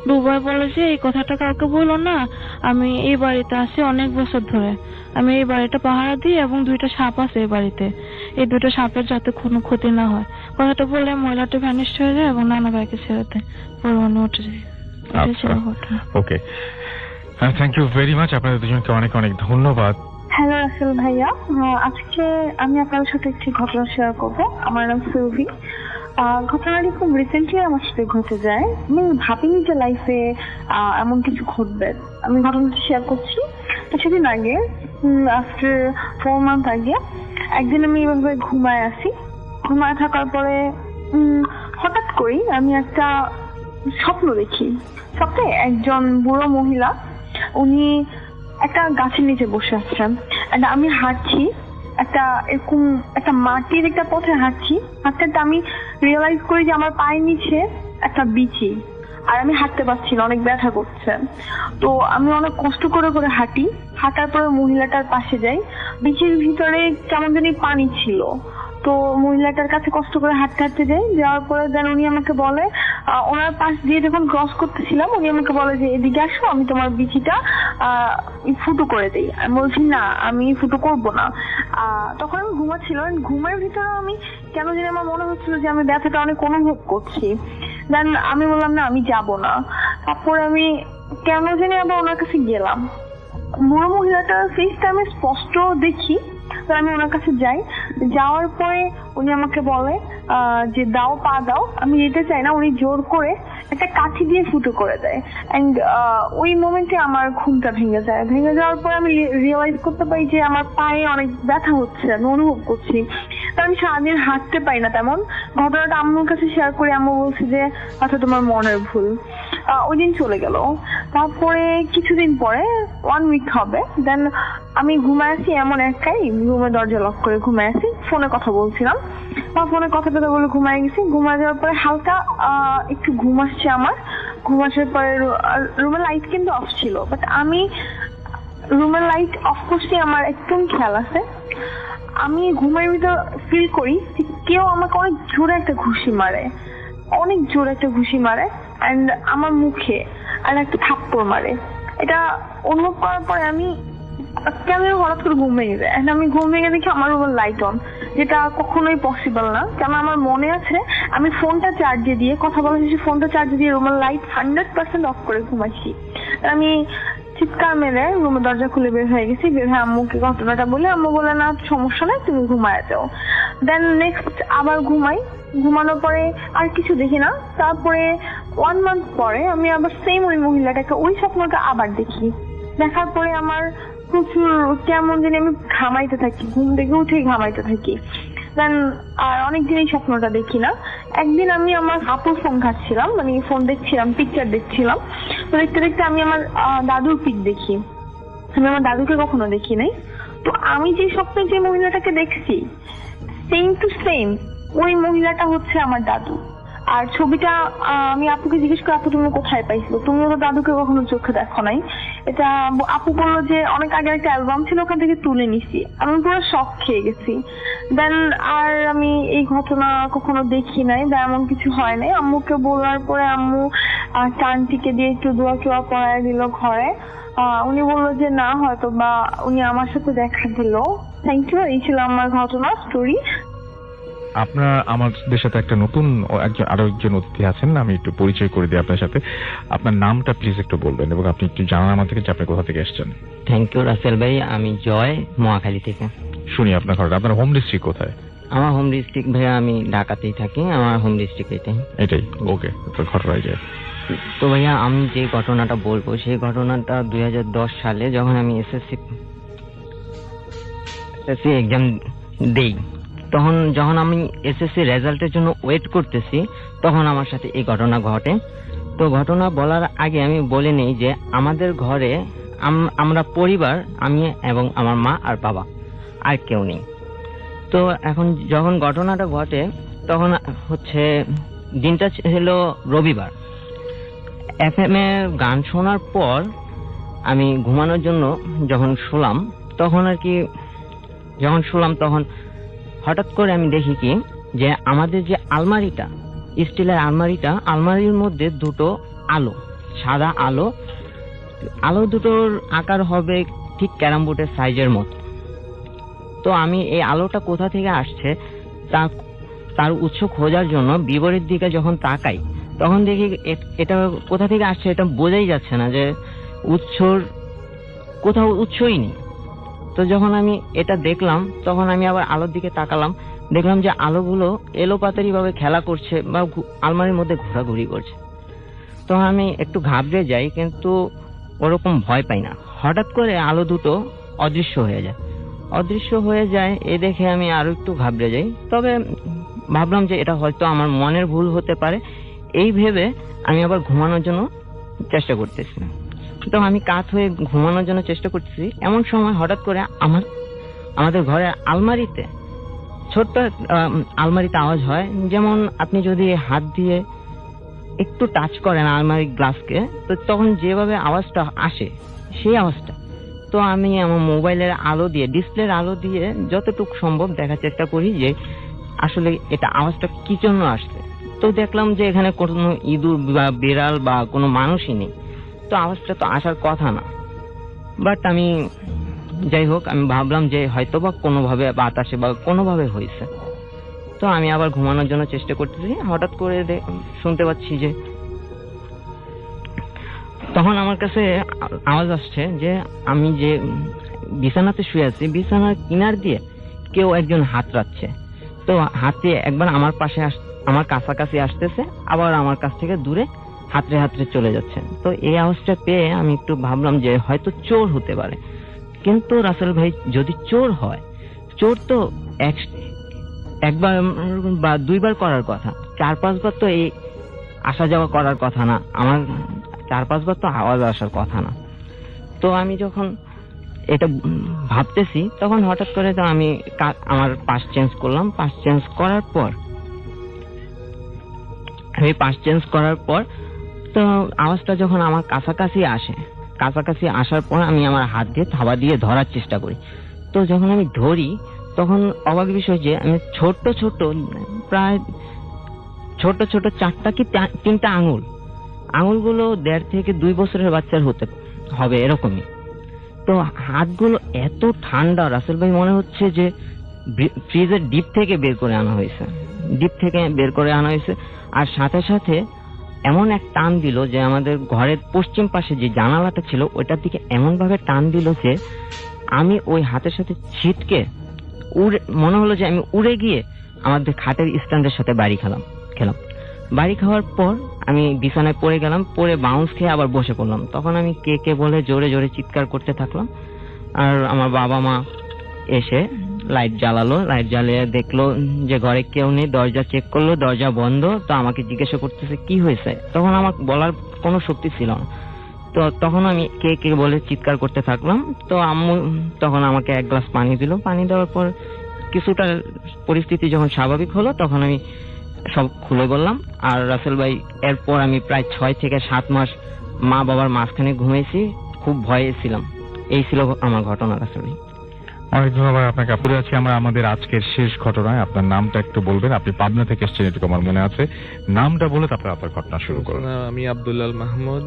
ডুবায় বলে যে এই কথাটা কাউকে বলো না, আমি এই বাড়িতে আছি অনেক বছর ধরে, আমি এই বাড়িটা পাহারা দিই এবং 2টা সাপ আছে এই বাড়িতে, এই 2টা সাপের যাতে কোনো ক্ষতি না হয়। কথাটা বলে মহিলাটা ভ্যানিস্ট হয়ে যায় এবং নানা ভাইকে ছেড়ে দেয়, পরে উনি উঠে যায়। ওকে, থ্যাংক ইউ ভেরি মাচ। আপনাদের দুজনকে অনেক অনেক ধন্যবাদ। হ্যালো রাসেল ভাইয়া, আজকে আমি আপনার সাথে একটি ঘটনা শেয়ার করবো। আমার নাম সুরভি। ঘটনাটি খুব রিসেন্টলি আমার সাথে ঘটে যায়। আমি ভাবিনি যে লাইফে এমন কিছু ঘটবে। আমি ঘটনাটি শেয়ার করছি। কিছুদিন আগে, আফটার 4 মান্থ আগে, একদিন আমি এভাবে ঘুমায় থাকার পরে হঠাৎ করেই আমি একটা স্বপ্ন দেখি। স্বপ্নে একজন বুড়ো মহিলা, উনি একটা গাছের নিচে বসে আছেন, and আমি হাঁটছি একটা এরকম একটা মাটির একটা পথে হাঁটছি। হাঁটতে আমি রিয়েলাইজ করি যে আমার পায়ের নিচে একটা বিচি, আর আমি হাঁটতে পারছি না, অনেক ব্যথা করছে। তো আমি অনেক কষ্ট করে করে হাঁটি। হাঁটার পরে মহিলাটার পাশে যাই, বিচির ভিতরে কেমন জানি পানি ছিল। তো মহিলাটার কাছে কষ্ট করে হাঁটতে হাঁটতে যাই, যাওয়ার পরে দেন উনি আমাকে বলে, ওনার পাশ দিয়ে যখন ক্রস করতেছিলাম উনি আমাকে বলে যে এদিকে আসো, আমি তোমার বিচিটা ফুটো করে দেই। আমি বলছি না, আমি ফুটো করব না। তখন আমি ঘুমাচ্ছিলাম, ঘুমের ভিতরে আমি কেন জানি আমার মনে হচ্ছিল যে আমি ব্যথাটা অনেক অনুভব করছি। দেন আমি বললাম না, আমি যাব না। তারপরে আমি কেন জানি আবার ওনার কাছে গেলাম। বুড়ো মহিলাটার ফেসটা আমি স্পষ্ট দেখি। তো আমি ওনার কাছে যাই, যাওয়ার পরে উনি আমাকে বলে যে দাও, পা দাও। আমি যেতে চাই না, উনি জোর করে একটা কাঠি দিয়ে ফুটো করে দেয়। এন্ড ওই মোমেন্টে আমার ঘুমটা ভেঙে যায়। ভেঙে যাওয়ার পর আমি রিয়েলাইজ করতে পারি যে আমার পায়ে অনেক ব্যথা হচ্ছে, আমি অনুভব করছি। তো আমি সারাদিন হাঁটতে পারি না তেমন। ঘটনাটা আম্মুর কাছে শেয়ার করে আম্মু বলছে যে আচ্ছা তোমার মনের ভুল। ওই দিন চলে গেল। তারপরে কিছুদিন পরে 1 উইক হবে, দেন আমি ঘুমায় আছি এমন একাই, রুমের দরজা লক করে ঘুমায় আছি, ফোনে কথা বলছিলাম। ফোনে কথা টথা বলে ঘুমায় গেছি। ঘুমায় যাওয়ার পরে হালকা একটু ঘুম আসছে আমার। ঘুম আসার পরে রুমের লাইট কিন্তু অফ ছিল, বাট আমি রুমের লাইট অফ করছি, আমার একদম খেয়াল আছে। আমি ঘুমের ভিতর ফিল করি যে কেউ আমাকে অনেক জোরে একটা ঘুষি মারে, অনেক জোরে একটা ঘুষি মারে, এন্ড আমার মুখে আর একটা থাপ্পড় মারে। এটা অনুভব করার পরে আমি কেন হঠাৎ করে ঘুম ভেঙে যায়। আমি ঘুম ভেঙে দেখি আমার রুমের লাইট অন, যেটা কখনোই পসিবল না। কেন আমার মনে আছে আমি ফোনটা চার্জে দিয়ে কথা বলা শেষে ফোনটা চার্জে দিয়ে রুমের লাইট 100% অফ করে ঘুমাইছি। আমি চিৎকার মেরে রুমের দরজা খুলে বের হয়ে গেছি। বের হয়ে আম্মুকে ঘটনাটা বলে, আম্মু বলে না সমস্যা নাই, তুমি ঘুমায় যাও। দেন নেক্সট আবার ঘুমাই। ঘুমানোর পরে আর কিছু দেখি না। তারপরে 1 মান্থ পরে আমি আবার সেম ওই মহিলাটাকে, ওই স্বপ্নটা আবার দেখি। দেখার পরে আমার প্রচুর কেমন জানি আমি ঘামাইতে থাকি, ঘুম থেকে উঠেই ঘামাইতে থাকি। দেন আর অনেকদিন এই স্বপ্নটা দেখি না। একদিন আমি আমার আপুর ফোন ঘাটছিলাম, মানে ফোন দেখছিলাম, পিকচার দেখছিলাম। তো দেখতে দেখতে আমি আমার দাদুর পিক দেখি। আমি আমার দাদুকে কখনো দেখি নাই। তো আমি যে স্বপ্নে যে মহিলাটাকে দেখছি সেম টু সেম ওই মহিলাটা হচ্ছে আমার দাদু। আর ছবিটা আমি আপুকে জিজ্ঞেস করি, আপু তুমি কোথায় পাইছো? তুমি তো দাদুকে কখনো চোখে দেখো নাই। এটা আপু বললো যে অনেক আগে একটা অ্যালবাম ছিল, ওখান থেকে তুলে নিছি। আমি পুরো শক খেয়ে গেছি। দেন আর আমি এই ঘটনা কখনো দেখি নাই বা এমন কিছু হয় নাই। আম্মুকে বলার পরে আম্মু আন্টিকে দিয়ে একটু দোয়া কেওয়া পড়ায় দিল ঘরে। উনি বললো যে না, হয়তো বা উনি আমার সাথে দেখা দিল। Thank you. এই ছিল আমার ঘটনা স্টোরি। আপনার আমাদের সাথে একটা নতুন আরো একজন অতিথি আছেন, আমি একটু পরিচয় করে দিই আপনার সাথে। আপনার নামটা প্লিজ একটু বলবেন এবং আপনি একটু জানান আমাদেরকে যে আপনি কোথা থেকে এসেছেন। থ্যাংক ইউ রাসেল ভাই, আমি জয়, মহাখালী থেকে। শুনি আপনার ঘরটা। আপনার হোম ডিস্ট্রিক্ট কোথায়? আমার হোম ডিস্ট্রিক্ট ভাইয়া, আমি ঢাকাতেই থাকি। আমার হোম ডিস্ট্রিক্ট এটাই। ওকে, তো ঘটনায় যায়। তো ভাইয়া আমি যে ঘটনাটা বলবো সেই ঘটনাটা 2010 সালে যখন আমি এসএসসি এক্সাম দেই, তখন যখন আমি এসএসসি রেজাল্টের জন্য ওয়েট করতেছি তখন আমার সাথে এই ঘটনা ঘটে। তো ঘটনা বলার আগে আমি বলে নেই যে আমাদের ঘরে আমরা পরিবার, আমি এবং আমার মা আর বাবা, আর কেউ নেই। তো এখন যখন ঘটনাটা ঘটে তখন হচ্ছে দিনটা ছিল রবিবার। এফএম এ গান শোনার পর আমি ঘুমানোর জন্য যখন শুলাম তখন হঠাৎ করে আমি দেখি কি যে আমাদের যে আলমারিটা, স্টিলের আলমারির মধ্যে দুটো আলো, সাদা আলো দুটোর আকার হবে ঠিক ক্যারাম বোর্ডের সাইজের মতো। তো আমি এই আলোটা কোথা থেকে আসছে তার উৎস খোঁজার জন্য বিপরীত দিকে যখন তাকাই তখন দেখি এটা কোথা থেকে আসছে এটা বোঝাই যাচ্ছে না, যে কোথাও উৎসই নেই। তো যখন আমি এটা দেখলাম তখন আমি আবার আলোর দিকে তাকালাম, দেখলাম যে আলোগুলো এলোপাতারি ভাবে খেলা করছে বা আলমারির মধ্যে ঘোরাঘুরি করছে। তো আমি একটু ঘাবড়ে যাই, কিন্তু ওরকম ভয় পাই না। হঠাৎ করে আলো দুটো অদৃশ্য হয়ে যায়। এ দেখে আমি আরো একটু ঘাবড়ে যাই। তবে ভাবলাম যে এটা হয়তো আমার মনের ভুল হতে পারে, এই ভেবে আমি আবার ঘুমানোর জন্য চেষ্টা করতেছি। তো আমি কাত হয়ে ঘুমানোর জন্য চেষ্টা করতেছি, এমন সময় হঠাৎ করে আমাদের ঘরের আলমারিতে ছোট্ট আলমারিতে আওয়াজ হয়, যেমন আপনি যদি হাত দিয়ে একটু টাচ করেন আলমারির গ্লাসকে, তো তখন যেভাবে আওয়াজটা আসে সেই আওয়াজটা। তো আমি আমার মোবাইলের আলো দিয়ে, ডিসপ্লের আলো দিয়ে যতটুকু সম্ভব দেখার চেষ্টা করি যে আসলে এটা আওয়াজটা কি জন্য আসছে। তো দেখলাম যে এখানে কোনো ইঁদুর বা বিড়াল বা কোনো মানুষই নেই, তো আওয়াজটা তো আসার কথা না। বাট আমি যাই হোক, আমি ভাবলাম যে হয়তো বা কোনোভাবে বাতাসে বা কোনোভাবে হয়েছে। তো আমি আবার ঘুমানোর জন্য চেষ্টা করতেছি, হঠাৎ করে শুনতে পাচ্ছি যে তখন আমার কাছে আওয়াজ আসছে যে আমি যে বিছানাতে শুয়ে আছি, বিছানার কিনার দিয়ে কেউ একজন হাত রাখছে। তো হাতে একবার আমার পাশে আমার কাছাকাছি আসতেছে, আবার আমার কাছ থেকে দূরে হাতড়ে হাতড়ে চলে যাচ্ছে। তো এই আওয়াজটা পেয়ে আমি একটু ভাবলাম যে হয়তো চোর হতে পারে। কিন্তু রাসেল ভাই, যদি চোর হয়, চোর তো একবার বা দুইবার করার কথা, 4-5 বার তো এই আসা যাওয়া করার কথা না, আমার 4-5 বার তো আওয়াজ আসার কথা না। তো আমি যখন এটা ভাবতেছি, তখন হঠাৎ করে তো আমি আমার পাশ চেঞ্জ করলাম। পাশ চেঞ্জ করার পর তো আওয়াজটা যখন আমার কাছাকাছি আসার পর আমি আমার হাত দিয়ে থাবা দিয়ে ধরার চেষ্টা করি। তো যখন আমি ধরি, তখন অবাক বিষয় যে আমি প্রায় ছোট 4টা কি 3টা আঙুলগুলো 1.5 থেকে 2 বছরের বাচ্চার হতে হবে এরকমই। তো হাতগুলো এত ঠান্ডা রাসেল ভাই, মনে হচ্ছে যে ফ্রিজের ডিপ থেকে বের করে আনা হয়েছে। আর সাথে সাথে এমন এক টান দিল যে আমাদের ঘরের পশ্চিম পাশে যে জানালাটা ছিল ওইটার দিকে এমন ভাবে টান দিল যে আমি ওই হাতের সাথে ছিটকে মনে হলো যে আমি উড়ে গিয়ে আমাদের খাটের স্ট্যান্ডের সাথে বাড়ি খেলাম। বাড়ি খাওয়ার পর আমি বিছানায় পড়ে গেলাম, পড়ে বাউন্স খেয়ে আবার বসে পড়লাম। তখন আমি কে বলে জোরে জোরে চিৎকার করতে থাকলাম। আর আমার বাবা মা এসে লাইট জ্বালিয়ে দেখলো যে ঘরে কেউ নেই। দরজা চেক করলো, দরজা বন্ধ। তো আমাকে জিজ্ঞাসা করতেছে কি হয়েছে। তখন আমার বলার কোনো শক্তি ছিল না। তো তখন আমি কে বলে চিৎকার করতে থাকলাম। তো আম্মু তখন আমাকে 1 গ্লাস পানি দিল। পানি দেওয়ার পর কিছুটা পরিস্থিতি যখন স্বাভাবিক হলো, তখন আমি সব খুলে বললাম। আর রাসেল ভাই, এরপর আমি প্রায় 6 থেকে 7 মাস মা বাবার মাঝখানে ঘুমিয়েছি, খুব ভয়ে ছিলাম। এই ছিল আমার ঘটনা রাসেল ভাই। অনেক ধন্যবাদ আপনাকে। আপনি আছি আমরা আমাদের আজকের শেষ ঘটনায়। আপনার নামটা একটু বলবেন। আপনি পাবনা থেকে এসেছেন, এটুকু আমার মনে আছে। নামটা বলে তারপর আপনার ঘটনা শুরু করুন। আমি আব্দুল্লাল মাহমুদ,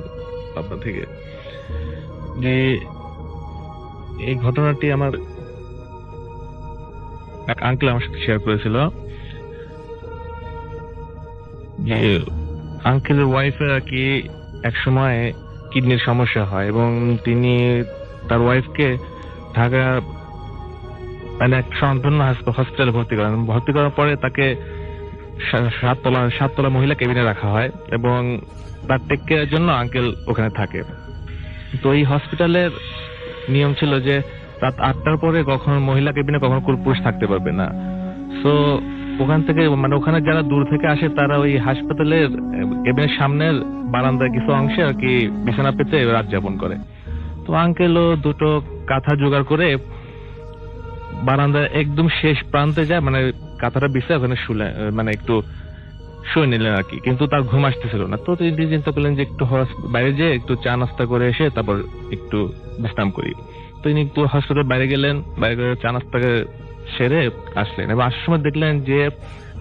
পাবনা থেকে। যে এই ঘটনাটি আমার এক আঙ্কেল আমার সাথে শেয়ার করেছিল। যে আঙ্কেলের ওয়াইফের আর কি এক সময় কিডনির সমস্যা হয় এবং তিনি তার ওয়াইফকে ঢাকা এক স্বনামধন্য হসপিটালে ভর্তি করার পরে তাকে 7তলা মহিলা কেবিনে রাখা হয় এবং তার টেক কেয়ারের জন্য আঙ্কেল ওখানে থাকে। তো এই হসপিটালের নিয়ম ছিল যে রাত 8টার পরে কখনো মহিলা কেবিনে কখনো কোনো পুরুষ থাকতে পারবে না। সো ওখান থেকে ওখানে যারা দূর থেকে আসে তারা ওই হাসপাতালের কেবিনের সামনের বারান্দার কিছু অংশে আর কি বিছানা পেতে রাত যাপন করে। তো আঙ্কেলও 2টো কাঁথা জোগাড় করে বারান্দার একদম শেষ প্রান্তে যায়, কাঁথাটা বিছায় ওখানে একটু শুয়ে নিলেন আর কি। কিন্তু তার ঘুম আসতেছিল না। তো তিনি চিন্তা করলেন যে একটু বাইরে যেয়ে একটু চা নাস্তা করে এসে তারপর একটু বিশ্রাম করি। তো তিনি একটু হাসপাতালের বাইরে গেলেন, বাইরে গিয়ে চা নাস্তা সেরে আসলেন এবং আসার সময় দেখলেন যে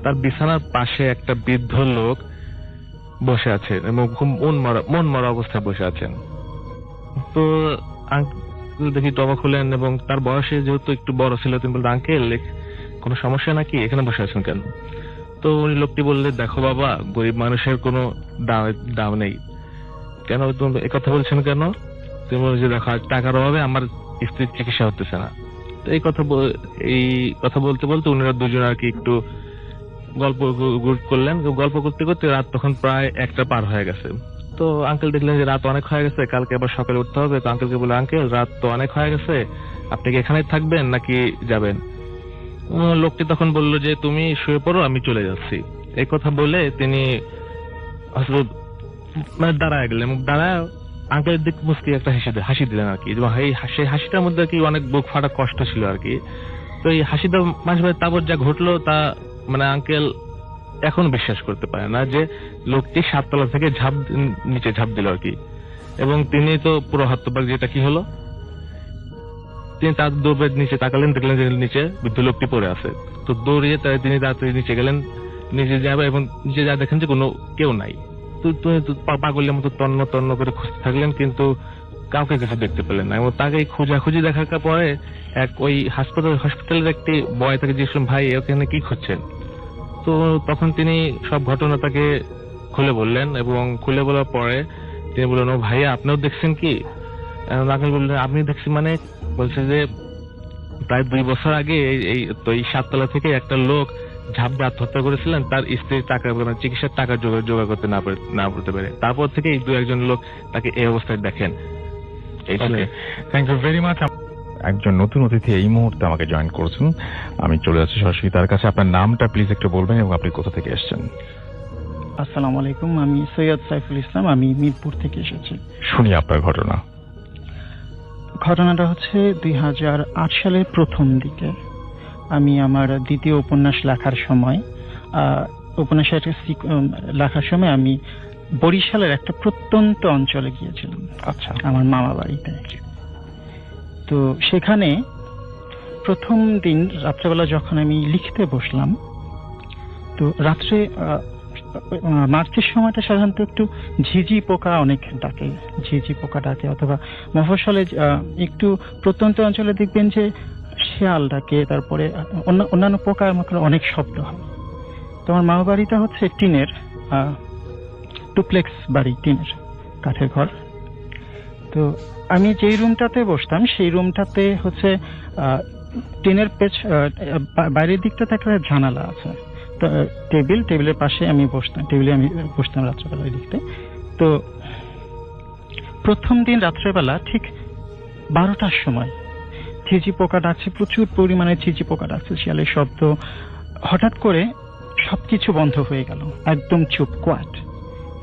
তার বিছানার পাশে একটা বৃদ্ধ লোক বসে আছে এবং খুব মন মরা অবস্থায় বসে আছেন। তো আঙ্কেল দেখি অবাক হলেন এবং তার বয়সে যেহেতু একটু বড় ছিল, তিনি বললেন আঙ্কেল কোনো সমস্যা নাকি, এখানে বসে আছেন কেন? তো উনি লোকটি বললেন দেখো বাবা, গরিব মানুষের কোনো দাম নেই। কেন তুমি একথা বলছেন কেন? তুমি বলছো যে দেখো টাকার অভাবে আমার স্ত্রীর চিকিৎসা হতেছে না। তো এই কথা বলতে বলতে উনারা দুজন আর কি একটু গল্প করলেন। গল্প করতে করতে রাত তখন প্রায় 1টা পার হয়ে গেছে। তো আঙ্কেল দেখলেন যে রাত অনেক হয়ে গেছে, কালকে আবার সকালে উঠতে হবে। তো আঙ্কেলকে বলে আঙ্কেল রাত তো অনেক হয়ে গেছে, আপনি কি এখানেই থাকবেন নাকি যাবেন? লোকটি তখন বলল যে তুমি শুয়ে পড়ো, আমি চলে যাচ্ছি। এই কথা বলে তিনি আসলে মানে দাঁড়ায় গেলেন এবং দাঁড়ায় আঙ্কেলের দিক মুসকি একটা হাসি দিলেন আর কি, এবং সেই হাসিটার মধ্যে আর কি অনেক বুক ফাটা কষ্ট ছিল আর কি। তো এই হাসিটা মাঝে মাঝে তারপর যা ঘটলো তা মানে আঙ্কেল এখন বিশ্বাস করতে পারে না যে লোকটি 7 তলা থেকে নিচে ঝাঁপ দিল আর কি। এবং তিনি তো পুরো হতবাক, যেটা কি হলো, তিনি তার দৌড়ে নিচে তাকালেন, দেখলেন যে নিচে বৃদ্ধ লোকটি পড়ে আছে। তো দৌড়িয়ে তিনি তাড়াতাড়ি নিচে গেলেন, নিচে যাবে এবং নিচে যা দেখেন যে কোনো কেউ নাই। তো পাগলের মতো তন্ন তন্ন করে খুঁজতে থাকলেন, কিন্তু কাউকে কিছু দেখতে পেলেন না। এবং তাকে খোঁজাখুঁজি দেখার পরে ওই হসপিটালের একটি বয় তাকে জিজ্ঞেস করলেন, ভাই ওখানে কি খুঁজছেন? তো তখন তিনি সব ঘটনা তাকে খুলে বললেন, এবং খুলে বলার পরে তিনি বললেন, ও ভাইয়া আপনিও দেখছেন কি? আঙ্কেল বললেন, আপনি দেখছি মানে? বলছে যে প্রায় 2 বছর আগে এই 7 তলা থেকে একটা লোক ঝাঁপ দিয়ে আত্মহত্যা করেছিলেন, তার স্ত্রীর টাকা চিকিৎসার টাকা জোগাড় করতে না করতে পারে। তারপর থেকে এই 2-1 লোক তাকে এই অবস্থায় দেখেন। Thank you very much. একজন নতুন অতিথি এই মুহূর্তে আমাকে জয়েন করেছেন, আমি চলে যাচ্ছি সরাসরি তার কাছে। আপনার নামটা প্লিজ একটু বলবেন এবং আপনি কোথা থেকে এসেছেন? আসসালামু আলাইকুম, আমি সৈয়দ সাইফুল ইসলাম, আমি মিরপুর থেকে এসেছি। শুনি আপনার ঘটনা। ঘটনাটা হচ্ছে 2008 সালের প্রথম দিকে আমি আমার দ্বিতীয় উপন্যাস লেখার সময় আমি বরিশালের একটা প্রত্যন্ত অঞ্চলে গিয়েছিলাম। আচ্ছা। আমার মামা বাড়িতে। তো সেখানে প্রথম দিন রাত্রেবেলা যখন আমি লিখতে বসলাম, তো রাত্রে মার্চের সময়টা সাধারণত একটু ঝিঝি পোকা অনেক ডাকে, অথবা মফস্বলে একটু প্রত্যন্ত অঞ্চলে দেখবেন যে শেয়াল ডাকে, তারপরে অন্যান্য পোকা অনেক শব্দ হয়। তো আমার মামা বাড়িটা হচ্ছে টিনের ডুপ্লেক্স বাড়ি, টিনের কাঠের ঘর। তো আমি যেই রুমটাতে বসতাম সেই রুমটাতে হচ্ছে টিনের বাইরের দিকটাতে একটা জানালা আছে, টেবিলের পাশে আমি বসতাম রাত্রেবেলায় লিখতে। তো প্রথম দিন রাত্রেবেলা ঠিক 12টার সময় ঝিঝি পোকা ডাকছে, প্রচুর পরিমাণে ঝিঝি পোকা ডাকছে, শিয়ালের শব্দ। হঠাৎ করে সবকিছু বন্ধ হয়ে গেল, একদম চুপ, কোয়াট।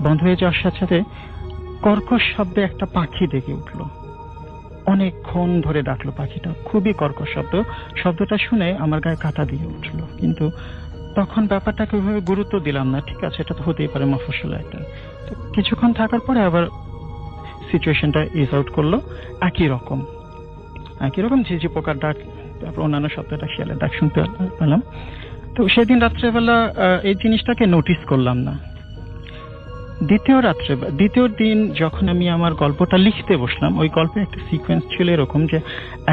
বন্ধ হয়ে যাওয়ার সাথে সাথে কর্কশ শব্দে একটা পাখি ডেকে উঠলো, অনেকক্ষণ ধরে ডাকলো পাখিটা, খুবই কর্কশ শব্দটা শুনে আমার গায়ে কাঁটা দিয়ে উঠলো। কিন্তু তখন ব্যাপারটাকে ওইভাবে গুরুত্ব দিলাম না, ঠিক আছে এটা তো হতেই পারে, মফস্বলে একটা। তো কিছুক্ষণ থাকার পরে আবার সিচুয়েশনটা ইজ আউট করলো, একই রকম ঝিঝি পোকার ডাক, তারপর অন্যান্য শব্দটা শিয়ালের ডাক শুনতে পেলাম। তো সেদিন রাত্রেবেলা এই জিনিসটাকে নোটিস করলাম না। দ্বিতীয় দিন যখন আমি আমার গল্পটা লিখতে বসলাম, ওই গল্পের একটা সিকোয়েন্স ছিল এরকম যে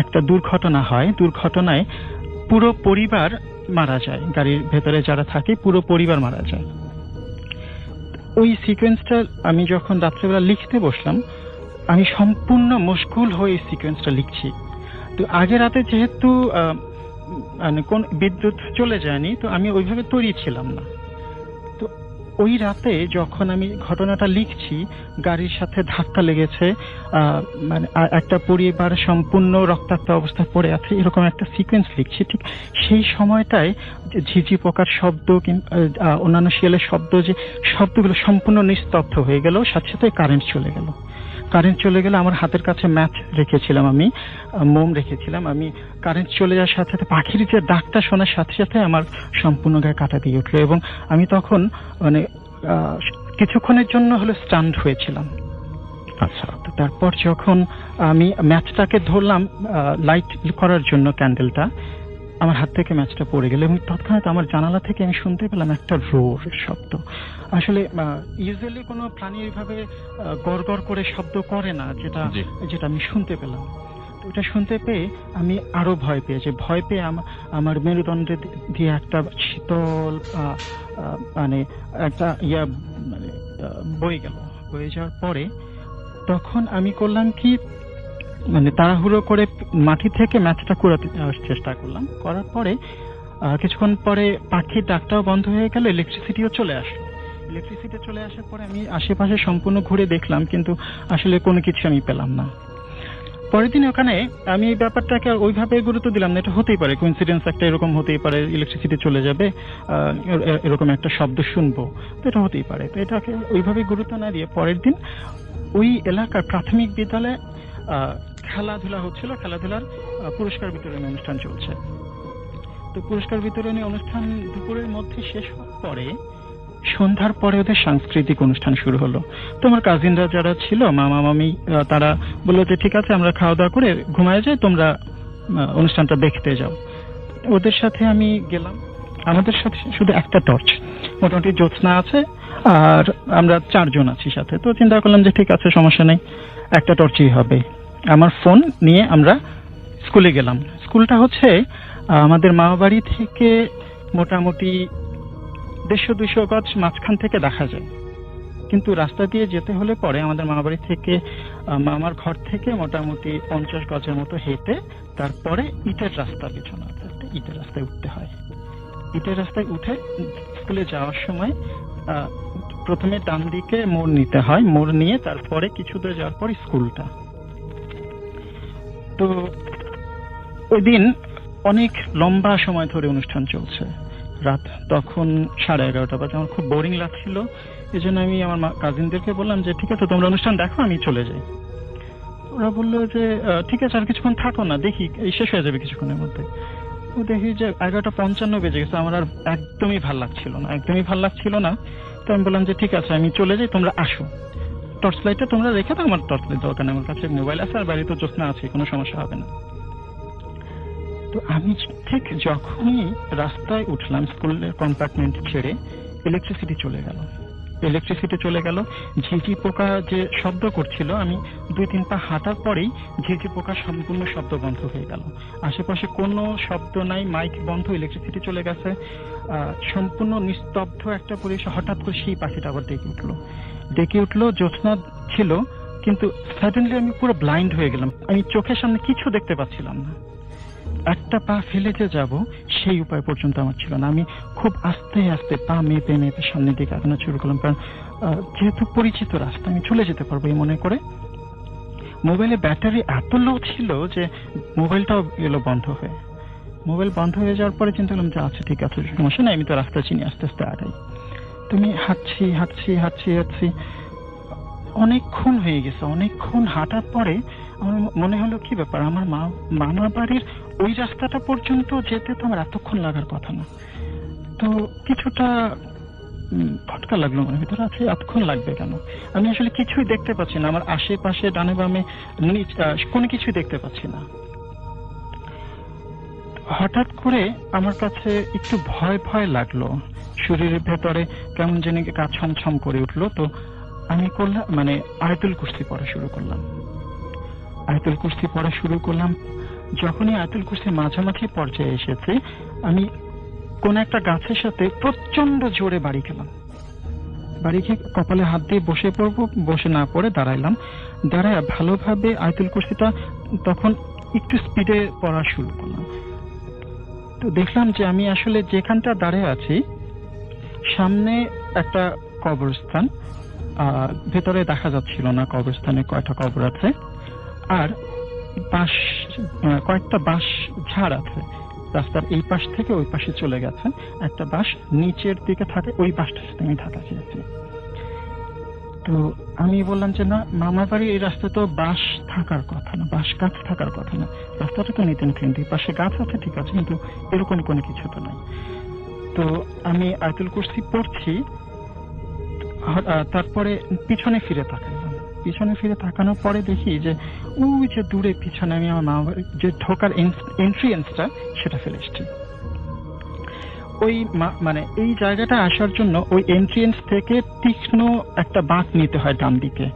একটা দুর্ঘটনা হয়, দুর্ঘটনায় পুরো পরিবার মারা যায়, গাড়ির ভেতরে যারা থাকে পুরো পরিবার মারা যায়। ওই সিকোয়েন্সটা আমি যখন রাত্রেবেলা লিখতে বসলাম, আমি সম্পূর্ণ মশগুল হয়ে এই সিকোয়েন্সটা লিখছি। তো আগে রাতে যেহেতু মানে কোন বিদ্যুৎ চলে যায়নি, তো আমি ওইভাবে তৈরি ছিলাম না। তো ওই রাতে যখন আমি ঘটনাটা লিখছি, গাড়ির সাথে ধাক্কা লেগেছে, মানে একটা পরিবার সম্পূর্ণ রক্তাক্ত অবস্থায় পড়ে আছে, এরকম একটা সিকোয়েন্স লিখছি। ঠিক সেই সময়টায় ঝিঝি পোকার শব্দ, অন্যান্য শিয়ালের শব্দ, যে শব্দগুলো সম্পূর্ণ নিস্তব্ধ হয়ে গেল, সাথে সাথে কারেন্ট চলে গেল। আমার হাতের কাছে ম্যাচ রেখেছিলাম, আমি মোম রেখেছিলাম। আমি কারেন্ট চলে যাওয়ার সাথে সাথে পাখির যে ডাকটা শোনার সাথে সাথে আমার সম্পূর্ণ গায়ে কাঁটা দিয়ে উঠলো, এবং আমি তখন মানে কিছুক্ষণের জন্য হলো স্টান্ড হয়েছিলাম। আচ্ছা। তো তারপর যখন আমি ম্যাচটাকে ধরলাম লাইট করার জন্য, ক্যান্ডেলটা, আমার হাত থেকে ম্যাচটা পড়ে গেল, এবং তৎক্ষণাৎ আমার জানালা থেকে আমি শুনতে পেলাম একটা রোর শব্দ। আসলে ইউজুয়ালি কোনো প্রাণী এইভাবে গড়গড় করে শব্দ করে না, যেটা আমি শুনতে পেলাম। তো ওটা শুনতে পেয়ে আমি আরো ভয় পেয়ে আমার মেরুদণ্ডে দিয়ে একটা শীতল মানে একটা বয়ে যাওয়ার পরে তখন আমি করলাম কি, মানে তাড়াহুড়ো করে মাটি থেকে ম্যাচটা কুড়াতে চেষ্টা করলাম। করার পরে কিছুক্ষণ পরে পাখির ডাকটাও বন্ধ হয়ে গেল, ইলেকট্রিসিটিও চলে আসার পরে আমি আশেপাশে সম্পূর্ণ ঘুরে দেখলাম, কিন্তু আসলে কোনো কিছু আমি পেলাম না। পরের দিন ওখানে আমি এই ব্যাপারটাকে ওইভাবে গুরুত্ব দিলাম না, এটা হতেই পারে কোইন্সিডেন্স একটা এরকম হতেই পারে, ইলেকট্রিসিটি চলে যাবে, এরকম একটা শব্দ শুনবো, তো এটা হতেই পারে। তো এটাকে ওইভাবে গুরুত্ব না দিয়ে পরের দিন ওই এলাকার প্রাথমিক বিদ্যালয়ে খেলাধুলা হচ্ছিল, খেলাধুলার পুরস্কার বিতরণী অনুষ্ঠান চলছে। তো পুরস্কার বিতরণী অনুষ্ঠান দুপুরের মধ্যে শেষ হওয়ার পরে সন্ধ্যার পরে ওদের সাংস্কৃতিক অনুষ্ঠান শুরু হলো। তো আমার কাজিনরা যারা ছিল, মামা মামি, তারা বললো যে ঠিক আছে আমরা খাওয়া দাওয়া করে ঘুমায় যাই, তোমরা অনুষ্ঠানটা দেখতে যাও। ওদের সাথে আমি গেলাম। আমাদের সাথে শুধু একটা টর্চ, মোটামুটি জ্যোৎস্না আছে আর আমরা 4 জন আছি সাথে। তো চিন্তা করলাম যে ঠিক আছে সমস্যা নেই, একটা টর্চই হবে। আমার ফোন নিয়ে আমরা স্কুলে গেলাম। স্কুলটা হচ্ছে আমাদের মামা বাড়ি থেকে মোটামুটি 150-200 গজ মাঝখান থেকে দেখা যায়, কিন্তু রাস্তা দিয়ে যেতে হলে পরে আমাদের মামা বাড়ি থেকে মামার ঘর থেকে মোটামুটি 50 গজের মতো হেঁটে তারপরে ইটের রাস্তা পেছনে আছে, ইটের রাস্তায় উঠতে হয়। ইটের রাস্তায় উঠে স্কুলে যাওয়ার সময় প্রথমে ডান দিকে মোড় নিতে হয়, মোড় নিয়ে তারপরে কিছু দূর যাওয়ার পর স্কুলটা। তো ওই দিন অনেক লম্বা সময় ধরে অনুষ্ঠান চলছে, রাত তখন 11:30 বাজে। আমার খুব বোরিং লাগছিল, এই জন্য আমি আমার কাজিনদেরকে বললাম যে ঠিক আছে তোমরা অনুষ্ঠান দেখো, আমি চলে যাই। ওরা বললো যে ঠিক আছে আর কিছুক্ষণ থাকো না, দেখি এই শেষ হয়ে যাবে কিছুক্ষণের মধ্যে। তো দেখি যে 11:55 বেজে গেছে, আমার আর একদমই ভাল লাগছিল না। তো আমি বললাম যে ঠিক আছে আমি চলে যাই, তোমরা আসো, টর্চ লাইটটা তোমরা রেখে দাও, আমার টর্চ লাইট দরকার নেই, আমার কাছে মোবাইল আছে আর বাড়িতে জ্যোৎস্না আছে, কোনো সমস্যা হবে না। তো আমি ঠিক যখনই রাস্তায় উঠলাম স্কুলের কম্পার্টমেন্ট ছেড়ে, ইলেকট্রিসিটি চলে গেল। ঝিঝি পোকা যে শব্দ করছিল, আমি 2-3 পা হাঁটার পরেই ঝিঝি পোকা সম্পূর্ণ শব্দ বন্ধ হয়ে গেল। আশেপাশে কোনো শব্দ নাই, মাইক বন্ধ, ইলেকট্রিসিটি চলে গেছে, সম্পূর্ণ নিস্তব্ধ একটা পরিবেশ। হঠাৎ করে সেই পাখিটা আবার ডেকে উঠলো। জ্যোৎস্না ছিল, কিন্তু সাডেনলি আমি পুরো ব্লাইন্ড হয়ে গেলাম। আমি চোখের সামনে কিছু দেখতে পাচ্ছিলাম না, একটা পা ফেলে যে যাব সেই উপায় পর্যন্ত আমার ছিল না। আমি খুব আস্তে আস্তে পা মেপে সামনের দিকে আগানো শুরু করলাম, কারণ যেহেতু পরিচিত রাস্তা আমি চলে যেতে পারবো এই মনে করে। মোবাইলের ব্যাটারি এত লো ছিল যে মোবাইলটাও এলো বন্ধ হয়ে। মোবাইল বন্ধ হয়ে যাওয়ার পরে চিন্তা করলাম যে আচ্ছা ঠিক আছে সমস্যা নেই, আমি তো রাস্তা চিনি, আস্তে আস্তে আগাই। তুমি হাঁটছি অনেকক্ষণ হয়ে গেছে। অনেকক্ষণ হাঁটার পরে আমার মনে হলো কি ব্যাপার, আমার মামা বাড়ির ওই রাস্তাটা পর্যন্ত যেতে তো আমার এতক্ষণ লাগার কথা না। তো কিছুটা ফটকা লাগলো মনে ভিতরে, আছে এতক্ষণ লাগবে কেন? আমি আসলে কিছুই দেখতে পাচ্ছি না, আমার আশেপাশে ডানে বামে কোনো কিছুই দেখতে পাচ্ছি না। হঠাৎ করে আমার কাছে একটু ভয় লাগলো, শরীরের ভেতরে কেমন জানি গা ছমছম করে উঠলো। তো আমি করলাম আয়াতুল কুরসি পড়া শুরু করলাম। যখনই আয়াতুল কুরসির মাঝামাঝি পর্যায়ে এসেছে, আমি কোন একটা গাছের সাথে প্রচন্ড জোরে বাড়ি খেলাম। বাড়ি খেয়ে কপালে হাত দিয়ে বসে পড়বো, বসে না পড়ে দাঁড়াইলাম। দাঁড়ায় ভালোভাবে আয়াতুল কুরসিটা তখন একটু স্পিডে পড়া শুরু করলাম। তো দেখলাম যে আমি আসলে যেখানটা দাঁড়িয়ে আছি সামনে একটা কবরস্থান, ভেতরে দেখা যাচ্ছিল না কবরস্থানে কয়টা কবর আছে, আর কয়েকটা বাঁশ ঝাড় আছে। রাস্তার এই পাশ থেকে ওই পাশে চলে গেছে, একটা বাঁশ নিচের দিকে থাকে, ওই বাঁশটার সাথে আমি ধাক্কা খেয়েছি। তো আমি বললাম যে না, মামার বাড়ি এই রাস্তা তো বাঁশ থাকার কথা না, বাঁশ গাছ থাকার কথা না, রাস্তাটা তো নিতেন ক্লিন, এই পাশে গাছ আছে ঠিক আছে, কিন্তু এরকম কোনো কিছু তো নাই। তো আমি আয়াতুল কুরসি পড়ছি, তারপরে পিছনে ফিরে তাকানোর পরে দেখি যে ওই যে দূরে পিছনে আমি আমার মামা বাড়ির যে ঢোকার এন্ট্রিয়েন্সটা সেটা ফেলে এসছি। ওই এই জায়গাটা আসার জন্য ওই এন্ট্রিয়েন্স থেকে তীক্ষ্ণ একটা বাঁক নিতে হয় ডান দিকে।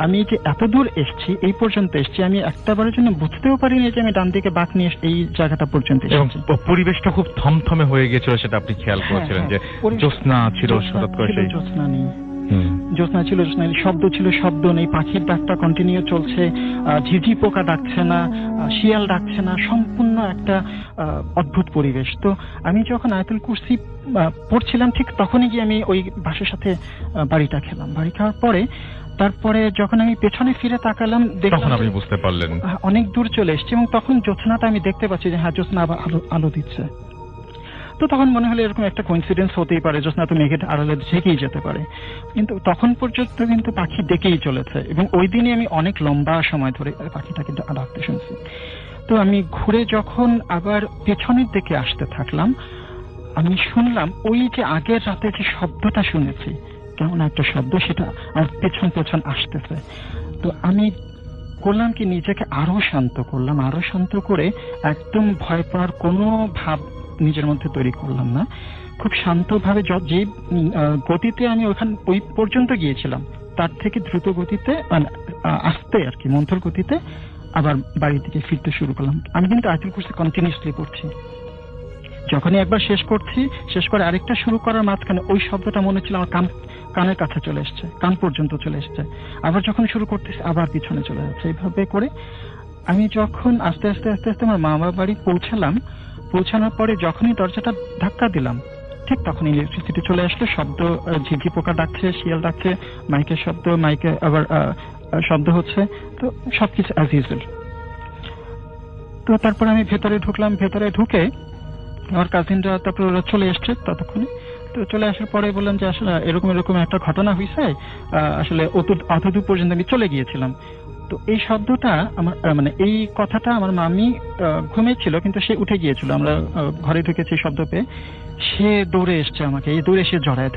আমি যে এত দূর এসছি, এই পর্যন্ত এসছি, আমি একটাবারের জন্য বুঝতেও পারিনি যে আমি ডান দিকে বাঁক নিয়ে এই জায়গাটা পর্যন্ত এসেছি। পরিবেশটা খুব থমথমে হয়ে গেছিল, সেটা আপনি খেয়াল করেছিলেন যে জ্যোৎস্না ছিল, জ্যোৎস্না নেই, জ্যোৎস্না ছিল, শব্দ ছিল, শব্দ নেই, পাখির ডাকটা কন্টিনিউ চলছে, ঝিঝি পোকা ডাকছে না, শিয়াল ডাকছে না, সম্পূর্ণ একটা অদ্ভুত পরিবেশ। তো আমি যখন আয়াতুল কুরসি পড়ছিলাম ঠিক তখনই গিয়ে আমি ওই বাঁশের সাথে বাড়িটা খেলাম। বাড়ি খাওয়ার পরে তারপরে যখন আমি পেছনে ফিরে তাকালাম তখন আপনি বুঝতে পারলেন অনেক দূর চলে এসেছি, এবং তখন জ্যোৎস্নাটা আমি দেখতে পাচ্ছি যে হ্যাঁ জ্যোৎস্না আবার আলো দিচ্ছে। তো তখন মনে হলো এরকম একটা কোইন্সিডেন্স হতেই পারে, জ্যোৎস্না তো মেঘের আড়ালে ঝেঁকেই যেতে পারে, কিন্তু তখন পর্যন্ত কিন্তু পাখি ডেকেই চলেছে, এবং ওই দিনই আমি অনেক লম্বা সময় ধরে পাখিটাকে ডাকতে শুনছি। তো আমি ঘুরে যখন আবার পেছনের দিকে আসতে থাকলাম, আমি শুনলাম ওই যে আগের রাতে যে শব্দটা শুনেছি, কেমন একটা শব্দ, সেটা আমার পেছন পেছন আসতেছে। তো আমি করলাম কি, নিজেকে আরো শান্ত করলাম, আরো শান্ত করে একদম ভয় পাওয়ার কোনো ভাব নিজের মধ্যে তৈরি করলাম না। খুব শান্তভাবে যে গতিতে আমি ওই পর্যন্ত গিয়েছিলাম তার থেকে দ্রুত গতিতে, মানে আস্তে আর কি, মন্থর গতিতে আবার বাড়ি থেকে ফিরতে শুরু করলাম। আমি কিন্তু আয়াতুল কুরসি কন্টিনিউসলি পড়ছি। যখনই একবার শেষ করছি, শেষ করে আরেকটা শুরু করার মাঝখানে ওই শব্দটা মনে হচ্ছিল আমার কানের কাছে চলে এসছে, কান পর্যন্ত চলে এসছে। আবার যখন শুরু করতেছি আবার পিছনে চলে যাচ্ছে। এইভাবে করে আমি যখন আস্তে আস্তে আস্তে আস্তে আমার মামার বাড়ি পৌঁছানোর পরে যখনই দরজাটা ধাক্কা দিলাম, ঠিক তখন ইলেকট্রিসিটি চলে আসলো। শব্দ, ঝিঝি পোকা ডাকছে, শিয়াল ডাকছে, মাইকের শব্দ, মাইকে আবার শব্দ হচ্ছে, তো সবকিছু অ্যাজ ইউজুয়াল। তো তারপর আমি ভেতরে ঢুকলাম। ভেতরে ঢুকে আমার কাজিনরা তারপর ওরা চলে এসছে ততক্ষণে। তো চলে আসার পরে বললাম যে আসলে এরকম এরকম একটা ঘটনা হয়েছে, আসলে অতদূর পর্যন্ত আমি চলে গিয়েছিলাম। তো এই শব্দটা আমার মানে এই কথাটা আমার মামি ঘুমিয়েছিল, কিন্তু সে উঠে গিয়েছিল। আমরা ঘরে ঢুকেছি শব্দ পেয়ে, সে দৌড়ে এসছে আমাকে, এই দৌড়ে এসে জড়ায়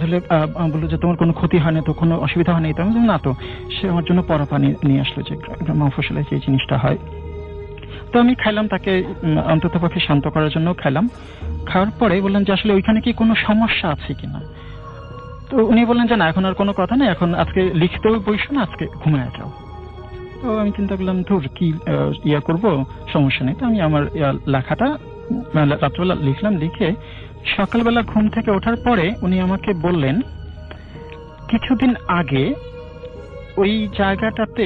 ধরলে বললো যে তোমার কোনো ক্ষতি হয় না তো, কোনো অসুবিধা হয় না? তো আমি না। তো সে আমার জন্য পরা পানি নিয়ে আসলো, যে মফস্বলে যে জিনিসটা হয়। তো আমি খাইলাম, তাকে অন্তত পক্ষে শান্ত করার জন্য খাইলাম। খাওয়ার পরে বললাম যে আসলে ওইখানে কি কোনো সমস্যা আছে কিনা। তো উনি বললেন যে না, এখন আর কোনো কথা নেই, এখন আজকে লিখতেও বসো না, আজকে ঘুমায় যাও। তো আমি চিন্তা করলাম ধুর কি করবো, সমস্যা নেই। তো আমি আমার লেখাটা রাত্রবেলা লিখলাম। লিখে সকালবেলা ঘুম থেকে ওঠার পরে উনি আমাকে বললেন, কিছুদিন আগে ওই জায়গাটাতে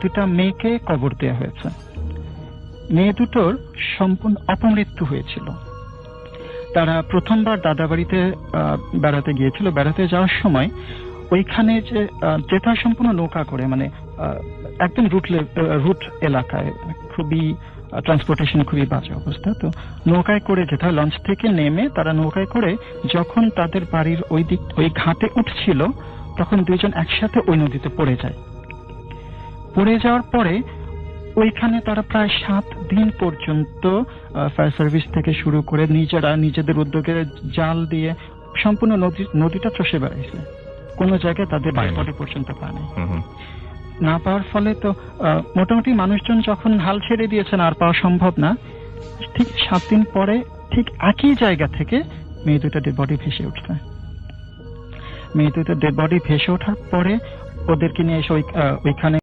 দুটা মেয়েকে কবর দেওয়া হয়েছে। মেয়ে দুটোর সম্পূর্ণ অপমৃত্যু হয়েছিল। তারা প্রথমবার দাদা বাড়িতে বেড়াতে গিয়েছিল। বেড়াতে যাওয়ার সময় ওইখানে যে যেতে হয় সম্পূর্ণ নৌকা করে, মানে একদম রুট এলাকায়, খুবই ট্রান্সপোর্টেশন খুবই বাজে অবস্থা। তো নৌকায় করে যেতে হয়। লঞ্চ থেকে নেমে তারা নৌকায় করে যখন তাদের বাড়ির ওই ঘাটে উঠছিল, তখন দুইজন একসাথে ওই নদীতে পড়ে যায়। পড়ে যাওয়ার পরে ওইখানে তারা প্রায় 7 দিন পর্যন্ত ফায়ার সার্ভিস থেকে শুরু করে নিজেদের উদ্যোগে জাল দিয়ে সম্পূর্ণ নদীটা চষে বেড়াইছে। কোনো জায়গায় তাদের বডি পর্যন্ত পায় নাই। না পাওয়ার ফলে তো মোটামুটি মানুষজন যখন হাল ছেড়ে দিয়েছেন, আর পাওয়া সম্ভব না। ঠিক 7 দিন পরে ঠিক একই জায়গা থেকে মেয়ে দুটো ডেড বডি ভেসে উঠছে। মেয়ে দুটো ডেড বডি ভেসে ওঠার পরে ওদেরকে নিয়ে এসে ওইখানে